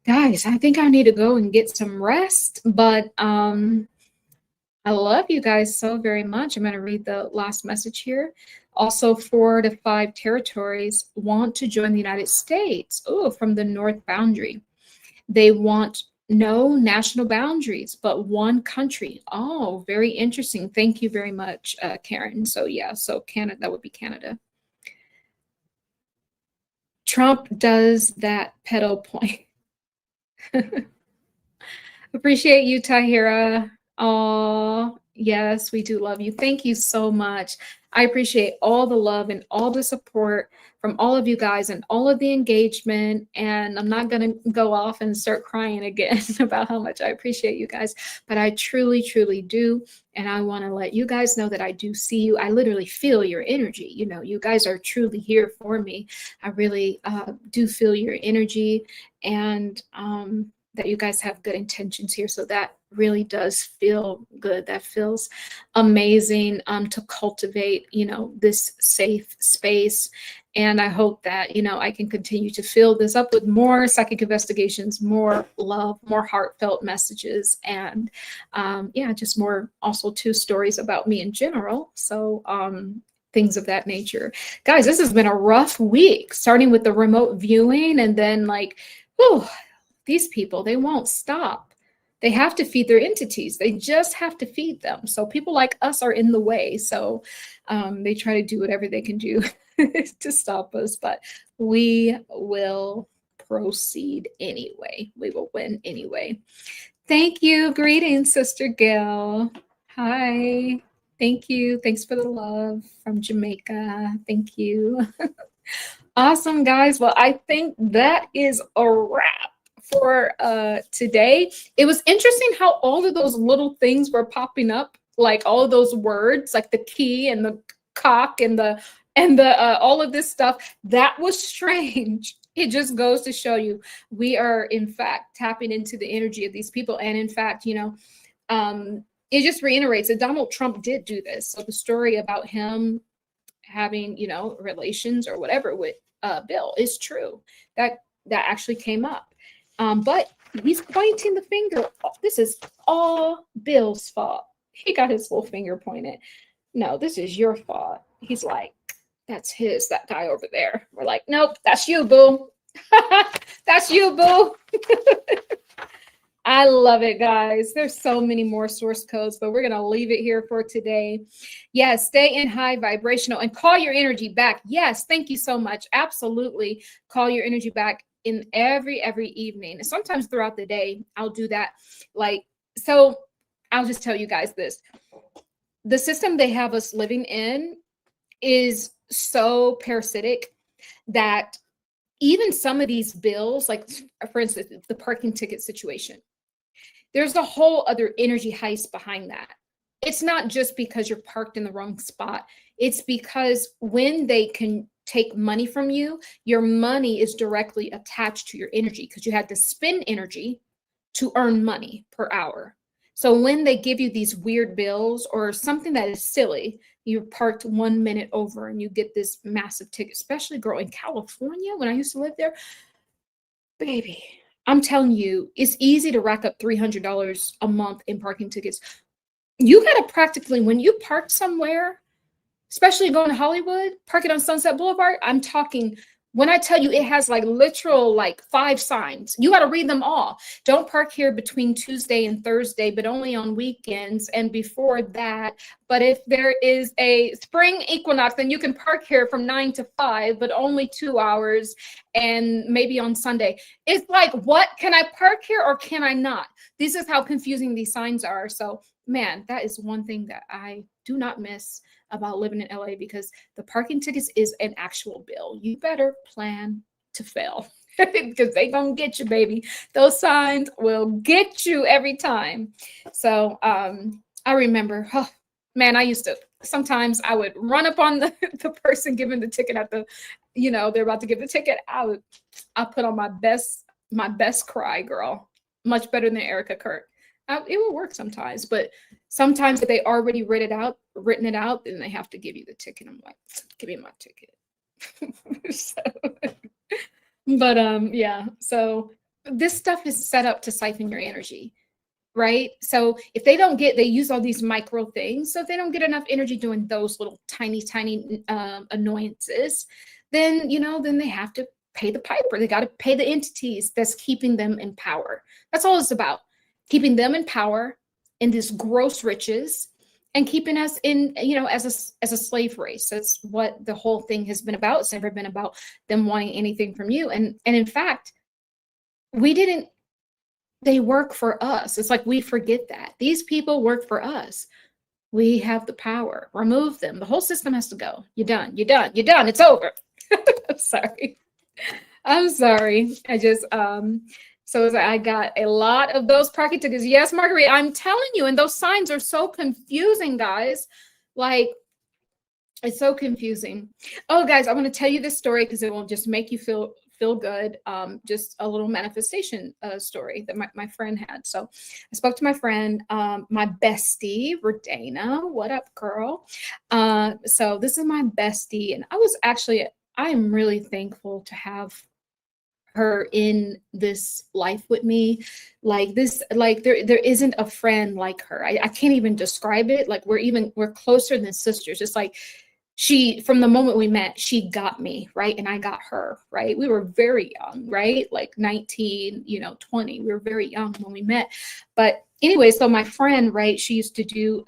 Speaker 1: Guys, I think I need to go and get some rest, but I love you guys so very much. I'm going to read the last message here. Also, 4 to 5 territories want to join the United States. Oh, from the north boundary. They want no national boundaries, but one country. Oh, very interesting. Thank you very much, Karen. So yeah, so Canada, that would be Canada. Trump does that pedo point. Appreciate you, Tahira. Oh, yes, we do love you. Thank you so much. I appreciate all the love and all the support from all of you guys and all of the engagement. And I'm not going to go off and start crying again about how much I appreciate you guys, but I truly, truly do. And I want to let you guys know that I do see you. I literally feel your energy. You know, you guys are truly here for me. I really do feel your energy, and that you guys have good intentions here. So that really does feel good. That feels amazing to cultivate, you know, this safe space. And I hope that, you know, I can continue to fill this up with more psychic investigations, more love, more heartfelt messages, and yeah, just more also too stories about me in general. So things of that nature. Guys, this has been a rough week, starting with the remote viewing, and then like, whew, these people, they won't stop. They have to feed their entities. They just have to feed them. So people like us are in the way. So they try to do whatever they can do to stop us, but we will proceed anyway. We will win anyway. Thank you. Greetings, Sister Gail. Hi. Thank you. Thanks for the love from Jamaica. Thank you. Awesome, guys. Well, I think that is a wrap for today. It was interesting how all of those little things were popping up, like all of those words, like the key and the cock and the all of this stuff. That was strange. It just goes to show you we are in fact tapping into the energy of these people. And in fact, you know, it just reiterates that Donald Trump did do this. So the story about him having, you know, relations or whatever with Bill is true. That actually came up. But he's pointing the finger. This is all Bill's fault. He got his little finger pointed. No, this is your fault. He's like, that's that guy over there. We're like, nope, that's you, boo. That's you, boo. I love it, guys. There's so many more source codes, but we're going to leave it here for today. Yes, stay in high vibrational and call your energy back. Yes, thank you so much. Absolutely. Call your energy back in every evening. And sometimes throughout the day, I'll do that. Like, so I'll just tell you guys this. The system they have us living in is so parasitic that even some of these bills, like for instance, the parking ticket situation, there's a whole other energy heist behind that. It's not just because you're parked in the wrong spot. It's because when they can take money from you, your money is directly attached to your energy because you had to spend energy to earn money per hour. So when they give you these weird bills or something that is silly, you're parked 1 minute over and you get this massive ticket, especially girl in California when I used to live there, baby. I'm telling you, it's easy to rack up $300 a month in parking tickets. You got to practically, when you park somewhere, especially going to Hollywood, parking on Sunset Boulevard, I'm talking, when I tell you it has like literal like 5 signs, you got to read them all. Don't park here between Tuesday and Thursday, but only on weekends and before that. But if there is a spring equinox, then you can park here from 9 to 5, but only 2 hours and maybe on Sunday. It's like, what? Can I park here or can I not? This is how confusing these signs are. So, man, that is one thing that I do not miss about living in LA, because the parking tickets is an actual bill. You better plan to fail because they gonna get you, baby. Those signs will get you every time. So I remember, oh, man, I used to, sometimes I would run up on the person giving the ticket at the, you know, they're about to give the ticket. I put on my best cry, girl, much better than Erica Kirk. It will work sometimes, but sometimes if they already written it out, then they have to give you the ticket. I'm like, give me my ticket. Yeah. So this stuff is set up to siphon your energy, right? So if they don't get, they use all these micro things. So if they don't get enough energy doing those little tiny annoyances, then, you know, then they have to pay the piper. They got to pay the entities that's keeping them in power. That's all it's about. Keeping them in power in this gross riches and keeping us in, you know, as a slave race. That's what the whole thing has been about. It's never been about them wanting anything from you. And in fact, they work for us. It's like we forget that. These people work for us. We have the power. Remove them. The whole system has to go. You're done. You're done. You're done. It's over. I'm sorry. I just, so I got a lot of those parking tickets. Yes, Marguerite, I'm telling you, and those signs are so confusing, guys. Like, it's so confusing. Oh, guys, I'm going to tell you this story because it will just make you feel good. Just a little manifestation story that my friend had. So I spoke to my friend, my bestie, Rodana. What up, girl? So this is my bestie, and I am really thankful to have her in this life with me. Like this, like there isn't a friend like her. I can't even describe it. Like we're closer than sisters. It's like from the moment we met, she got me, right? And I got her, right? We were very young, right? Like 19, 20. We were very young when we met. But anyway, so my friend, right, she used to do,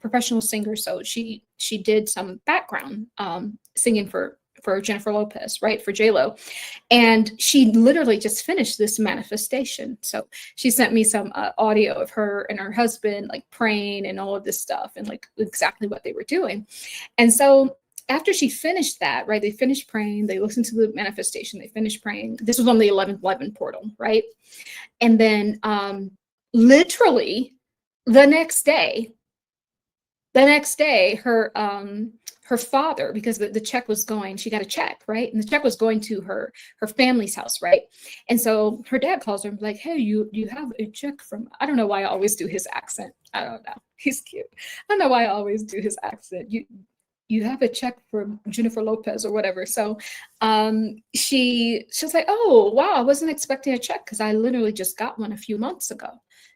Speaker 1: professional singer. So she did some background singing for for Jennifer Lopez, right? For J-Lo. And she literally just finished this manifestation. So she sent me some audio of her and her husband like praying and all of this stuff and like exactly what they were doing. And so after she finished that, right, they finished praying, they listened to the manifestation, they finished praying. This was on the 11/11 portal, right? And then literally the next day, her father, because the check was going, she got a check, right? And the check was going to her family's house, right? And so her dad calls her and be like, hey, you have a check from, I don't know why I always do his accent. I don't know. He's cute. I don't know why I always do his accent. You have a check from Jennifer Lopez or whatever. So she was like, oh, wow, I wasn't expecting a check because I literally just got one a few months ago,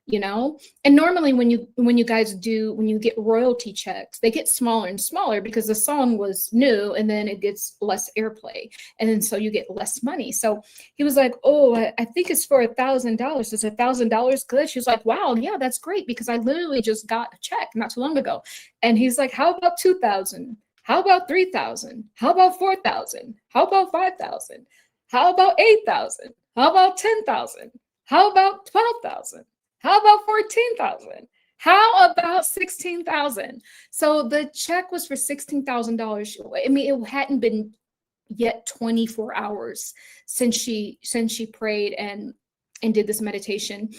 Speaker 1: you know? And normally when you get royalty checks, they get smaller and smaller because the song was new and then it gets less airplay. And then so you get less money. So he was like, oh, I think it's for $1,000. Is $1,000 good? She was like, wow, yeah, that's great because I literally just got a check not too long ago. And he's like, how about 2,000? How about 3,000? How about 4,000? How about 5,000? How about 8,000? How about 10,000? How about 12,000? How about 14,000? How about 16,000? So the check was for $16,000. I mean, it hadn't been yet 24 hours since she prayed and did this meditation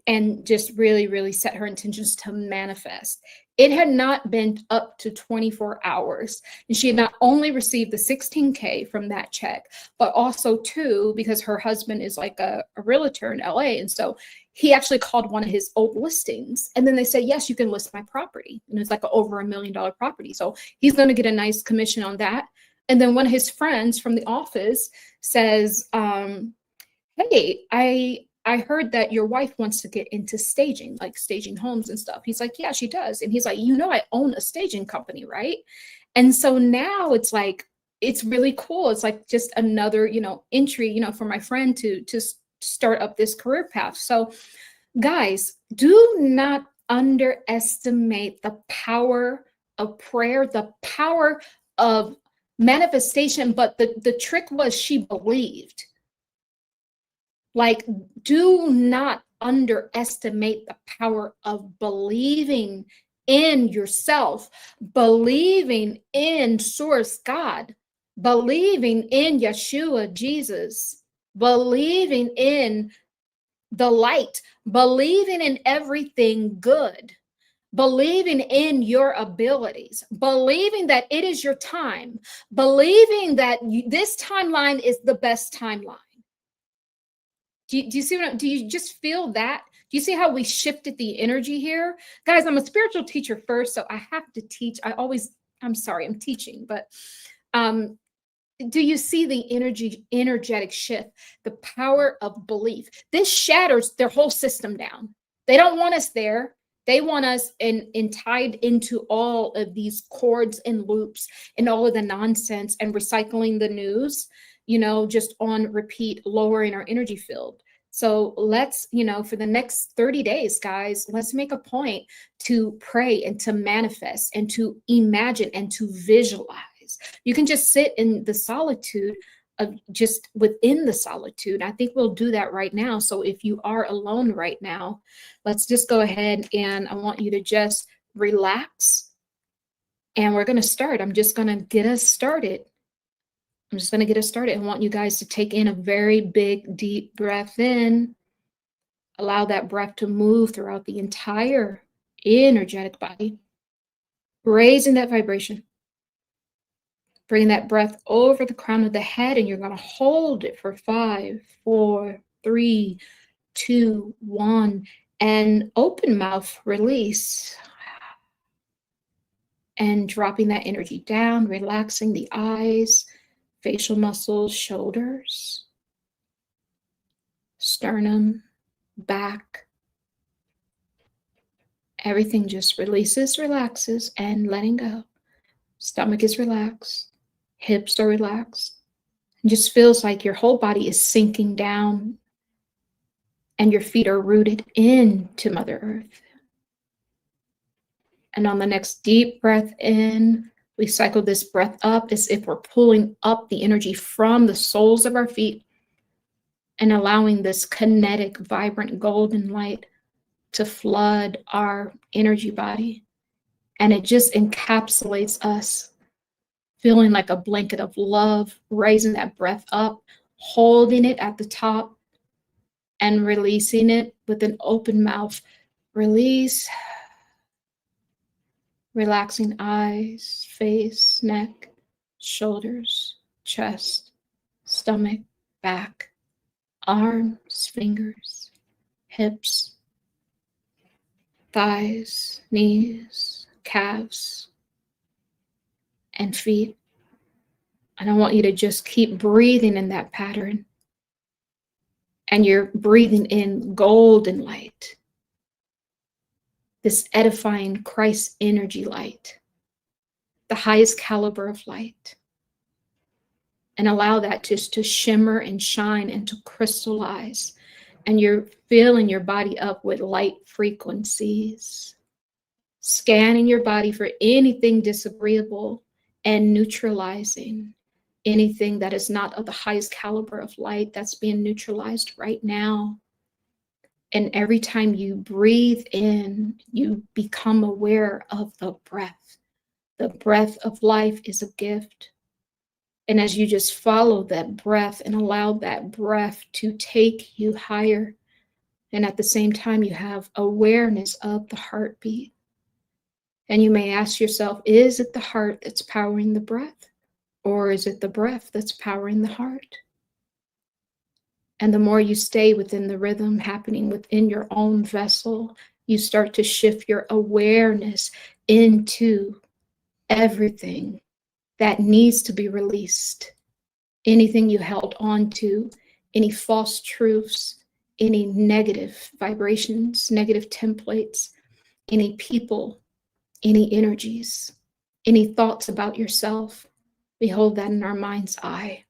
Speaker 1: and just really, really set her intentions to manifest. It had not been up to 24 hours. And she had not only received the $16K from that check, but also too, because her husband is like a realtor in LA. And so he actually called one of his old listings. And then they said, yes, you can list my property. And it's like over $1 million property. So he's going to get a nice commission on that. And then one of his friends from the office says, hey, I heard that your wife wants to get into staging, like staging homes and stuff. He's like, yeah, she does. And he's like, you know, I own a staging company, right? And so now it's like, it's really cool. It's like just another, entry, for my friend to start up this career path. So guys, do not underestimate the power of prayer, the power of manifestation. But the trick was she believed. Like, do not underestimate the power of believing in yourself, believing in Source God, believing in Yeshua, Jesus, believing in the light, believing in everything good, believing in your abilities, believing that it is your time, believing that this timeline is the best timeline. Do you see do you just feel that? Do you see how we shifted the energy here? Guys, I'm a spiritual teacher first, so I have to teach. I'm sorry, I'm teaching, but do you see the energetic shift, the power of belief? This shatters their whole system down. They don't want us there. They want us tied into all of these cords and loops and all of the nonsense and recycling the news, just on repeat, lowering our energy field. So let's, for the next 30 days, guys, let's make a point to pray and to manifest and to imagine and to visualize. You can just sit in the solitude of just within the solitude. I think we'll do that right now. So if you are alone right now, let's just go ahead and I want you to just relax. And we're going to start. I'm just going to get us started. I want you guys to take in a very big, deep breath in. Allow that breath to move throughout the entire energetic body, raising that vibration. Bring that breath over the crown of the head, and you're going to hold it for 5, 4, 3, 2, 1, and open mouth, release. And dropping that energy down, relaxing the eyes, facial muscles, shoulders, sternum, back. Everything just releases, relaxes, and letting go. Stomach is relaxed. Hips are relaxed. It just feels like your whole body is sinking down and your feet are rooted into Mother Earth. And on the next deep breath in, We cycle this breath up as if we're pulling up the energy from the soles of our feet and allowing this kinetic, vibrant golden light to flood our energy body. And it just encapsulates us, feeling like a blanket of love, raising that breath up, holding it at the top, and releasing it with an open mouth. Release. Relaxing eyes, face, neck, shoulders, chest, stomach, back, arms, fingers, hips, thighs, knees, calves, and feet. And I want you to just keep breathing in that pattern. And you're breathing in golden light, this edifying Christ energy light, the highest caliber of light. And allow that just to shimmer and shine and to crystallize. And you're filling your body up with light frequencies, scanning your body for anything disagreeable and neutralizing anything that is not of the highest caliber of light that's being neutralized right now. And every time you breathe in, you become aware of the breath. The breath of life is a gift. And as you just follow that breath and allow that breath to take you higher, and at the same time, you have awareness of the heartbeat. And you may ask yourself, is it the heart that's powering the breath? Or is it the breath that's powering the heart? And the more you stay within the rhythm happening within your own vessel, you start to shift your awareness into everything that needs to be released. Anything you held on to, any false truths, any negative vibrations, negative templates, any people, any energies, any thoughts about yourself. We hold that in our mind's eye.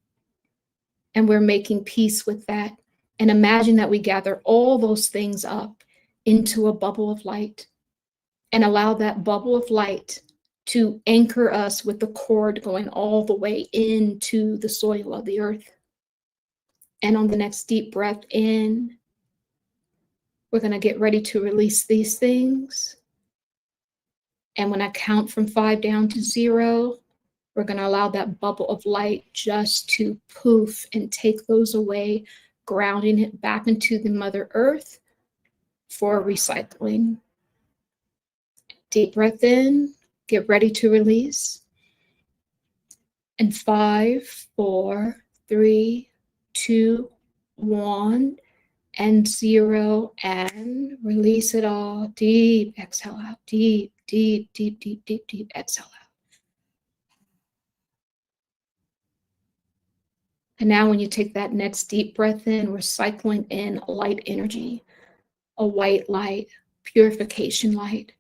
Speaker 1: And we're making peace with that. And imagine that we gather all those things up into a bubble of light and allow that bubble of light to anchor us with the cord going all the way into the soil of the earth. And on the next deep breath in, we're going to get ready to release these things. And when I count from 5 down to 0, we're going to allow that bubble of light just to poof and take those away, grounding it back into the Mother Earth for recycling. Deep breath in, get ready to release. And 5, 4, 3, 2, 1, and 0, and release it all. Deep exhale out. Deep, deep, deep, deep, deep, deep exhale out. And now when you take that next deep breath in, we're cycling in light energy, a white light, purification light,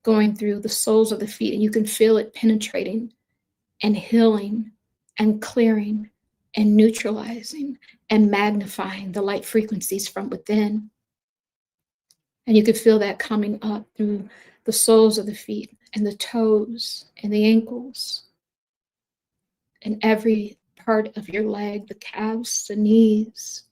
Speaker 1: going through the soles of the feet. And you can feel it penetrating and healing and clearing and neutralizing and magnifying the light frequencies from within. And you can feel that coming up through the soles of the feet and the toes and the ankles and every part of your leg, the calves, the knees.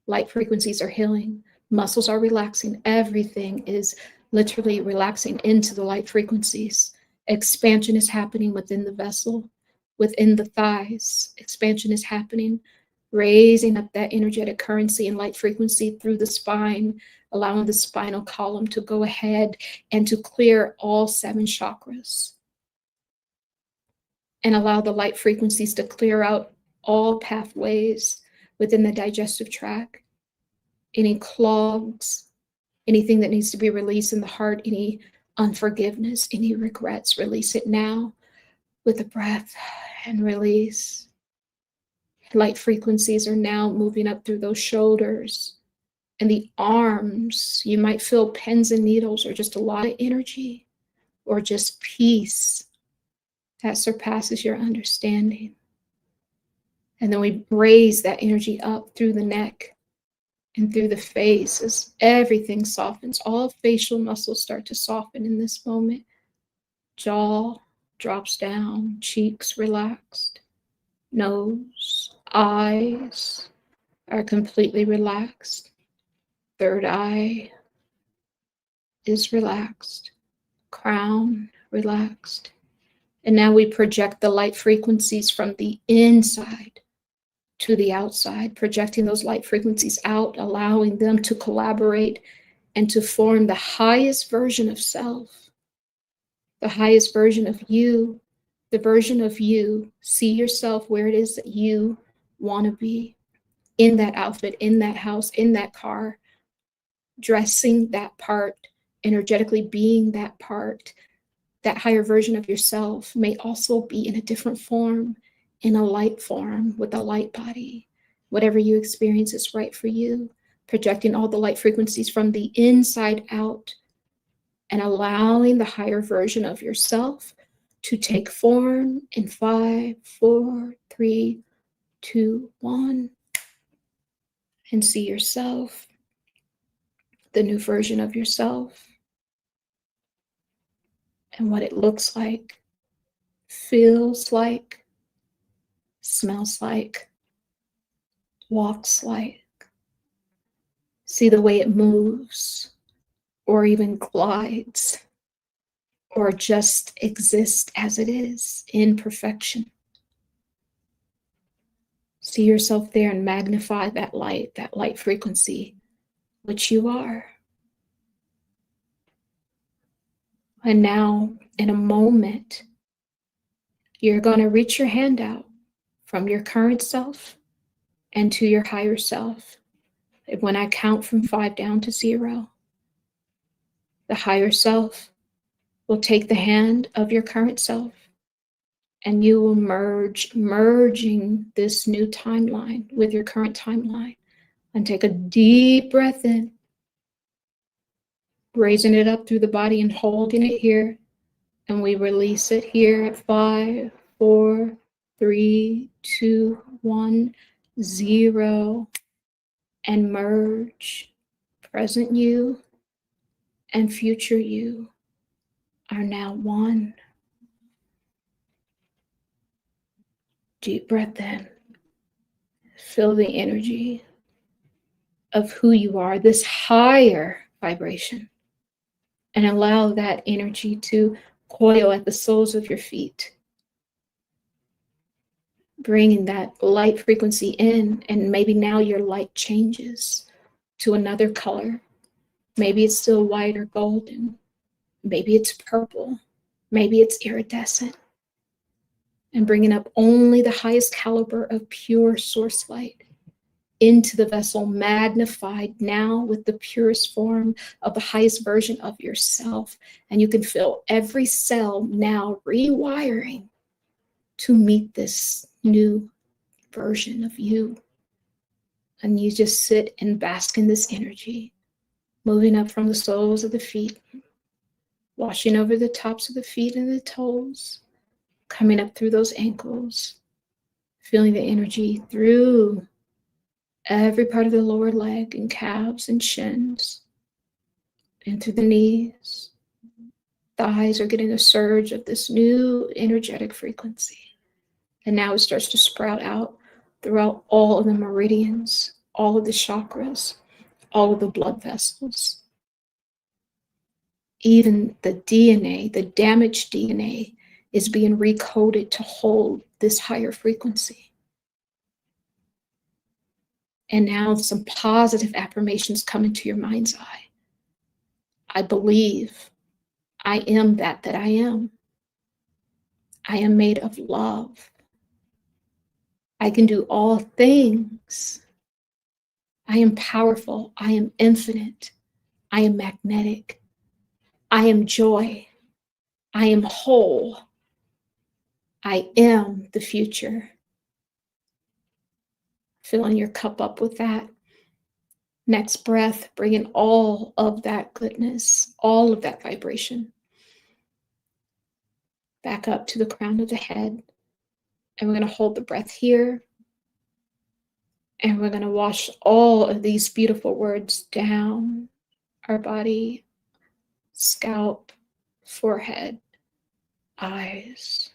Speaker 1: Light frequencies are healing. Muscles are relaxing. Everything is literally relaxing into the light frequencies. Expansion is happening within the vessel, within the thighs. Expansion is happening, raising up that energetic currency and light frequency through the spine, allowing the spinal column to go ahead and to clear all 7 chakras. And allow the light frequencies to clear out all pathways within the digestive tract. Any clogs, anything that needs to be released in the heart, any unforgiveness, any regrets, release it now with a breath and release. Light frequencies are now moving up through those shoulders and the arms. You might feel pins and needles or just a lot of energy or just peace that surpasses your understanding. And then we raise that energy up through the neck and through the face as everything softens. All facial muscles start to soften in this moment. Jaw drops down, cheeks relaxed, nose, eyes are completely relaxed. Third eye is relaxed, crown relaxed. And now we project the light frequencies from the inside to the outside, projecting those light frequencies out, allowing them to collaborate and to form the highest version of self, the highest version of you, the version of you. See yourself where it is that you want to be, in that outfit, in that house, in that car, dressing that part, energetically being that part. That higher version of yourself may also be in a different form, in a light form, with a light body. Whatever you experience is right for you, projecting all the light frequencies from the inside out and allowing the higher version of yourself to take form in 5, 4, 3, 2, 1, and see yourself, the new version of yourself, and what it looks like, feels like, smells like, walks like. See the way it moves, or even glides, or just exists as it is in perfection. See yourself there and magnify that light frequency, which you are. And now, in a moment, you're going to reach your hand out from your current self and to your higher self. When I count from 5 down to 0, the higher self will take the hand of your current self and you will merging this new timeline with your current timeline. And take a deep breath in, raising it up through the body and holding it here. And we release it here at 5, 4, 3, 2, 1, 0. And merge. Present you and future you are now one. Deep breath in. Feel the energy of who you are, this higher vibration, and allow that energy to coil at the soles of your feet, bringing that light frequency in. And maybe now your light changes to another color. Maybe it's still white or golden. Maybe it's purple. Maybe it's iridescent. And bringing up only the highest caliber of pure source light into the vessel, magnified now with the purest form of the highest version of yourself. And you can feel every cell now rewiring to meet this new version of you. And you just sit and bask in this energy, moving up from the soles of the feet, washing over the tops of the feet and the toes, coming up through those ankles, feeling the energy through every part of the lower leg and calves and shins, and through the knees. Thighs are getting a surge of this new energetic frequency. And now it starts to sprout out throughout all of the meridians, all of the chakras, all of the blood vessels. Even the DNA, the damaged DNA, is being recoded to hold this higher frequency. And now some positive affirmations come into your mind's eye. I believe I am that I am. I am made of love. I can do all things. I am powerful. I am infinite. I am magnetic. I am joy. I am whole. I am the future. Filling your cup up with that. Next breath, bringing all of that goodness, all of that vibration back up to the crown of the head. And we're going to hold the breath here. And we're going to wash all of these beautiful words down our body, scalp, forehead, eyes,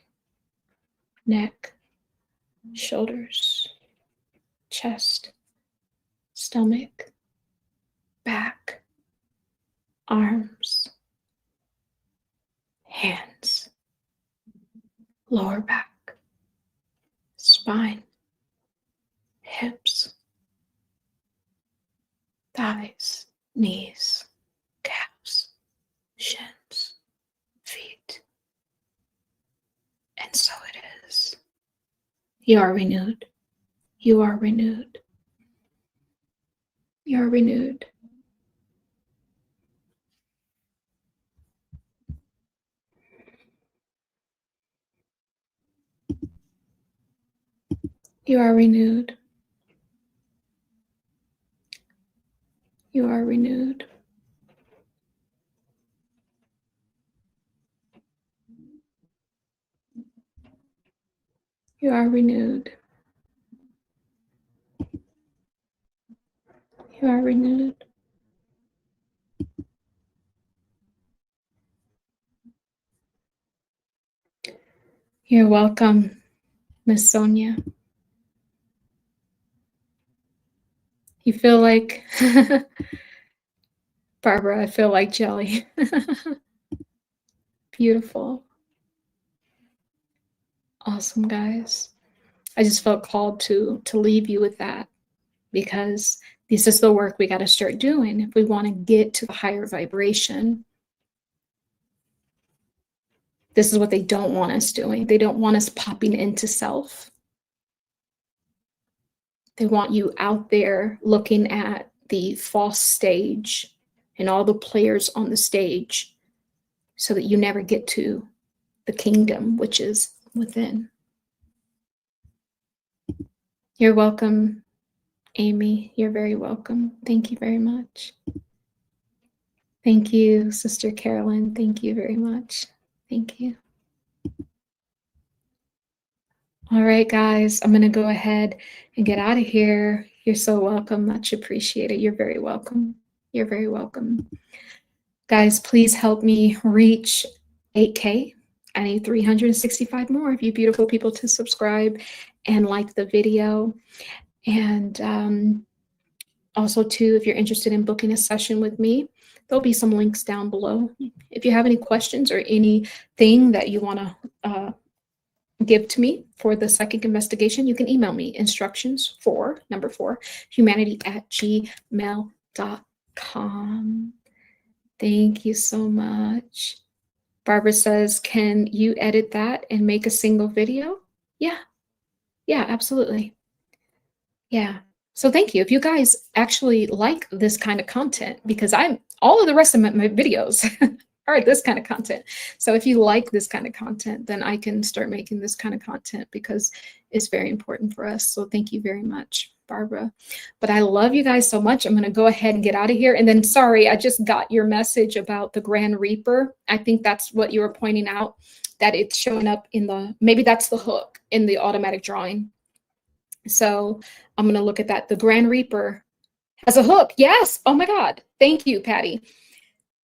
Speaker 1: neck, shoulders, chest, stomach, back, arms, hands, lower back, spine, hips, thighs, knees, calves, shins, feet. And so it is. You are renewed. You are renewed. You are renewed. You are renewed. You are renewed. You are renewed. You are renewed. You're welcome, Miss Sonia. You feel like, Barbara, I feel like jelly. Beautiful. Awesome, guys. I just felt called to leave you with that, because this is the work we got to start doing if we want to get to the higher vibration. This is what they don't want us doing. They don't want us popping into self. They want you out there looking at the false stage and all the players on the stage so that you never get to the kingdom, which is within. You're welcome, Amy. You're very welcome. Thank you very much. Thank you, Sister Carolyn. Thank you very much. Thank you. All right, guys, I'm going to go ahead and get out of here. You're so welcome. Much appreciated. You're very welcome. You're very welcome. Guys, please help me reach 8K. I need 365 more of you beautiful people to subscribe and like the video. And also, too, if you're interested in booking a session with me, there'll be some links down below. If you have any questions or anything that you want to give to me for the psychic investigation, you can email me instructions for number 4 humanity@gmail.com. Thank you so much. Barbara says, can you edit that and make a single video? Yeah, absolutely. Yeah. So thank you. If you guys actually like this kind of content, because all of the rest of my videos are this kind of content. So if you like this kind of content, then I can start making this kind of content because it's very important for us. So thank you very much, Barbara. But I love you guys so much. I'm going to go ahead and get out of here. And then, sorry, I just got your message about the Grand Reaper. I think that's what you were pointing out, that it's showing up in maybe that's the hook in the automatic drawing. So I'm going to look at that. The Grand Reaper has a hook. Yes. Oh my God. Thank you, Patty.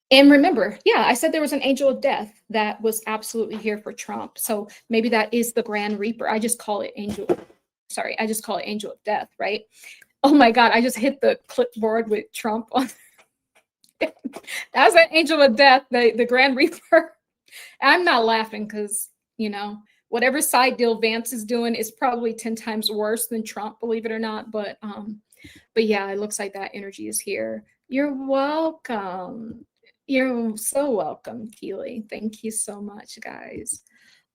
Speaker 1: And remember, yeah, I said there was an angel of death that was absolutely here for Trump. So maybe that is the Grand Reaper. I just call it angel. Sorry, I just call it angel of death, right? Oh my God, I just hit the clipboard with Trump on. That's an angel of death, the Grand Reaper. I'm not laughing because, whatever side deal Vance is doing is probably 10 times worse than Trump, believe it or not. But yeah, it looks like that energy is here. You're welcome. You're so welcome, Keely. Thank you so much, guys.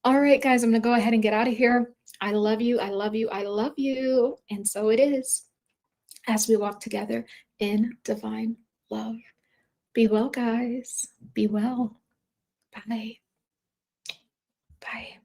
Speaker 1: All right, guys, I'm going to go ahead and get out of here. I love you. I love you. I love you. And so it is as we walk together in divine love. Be well, guys. Be well. Bye. Bye.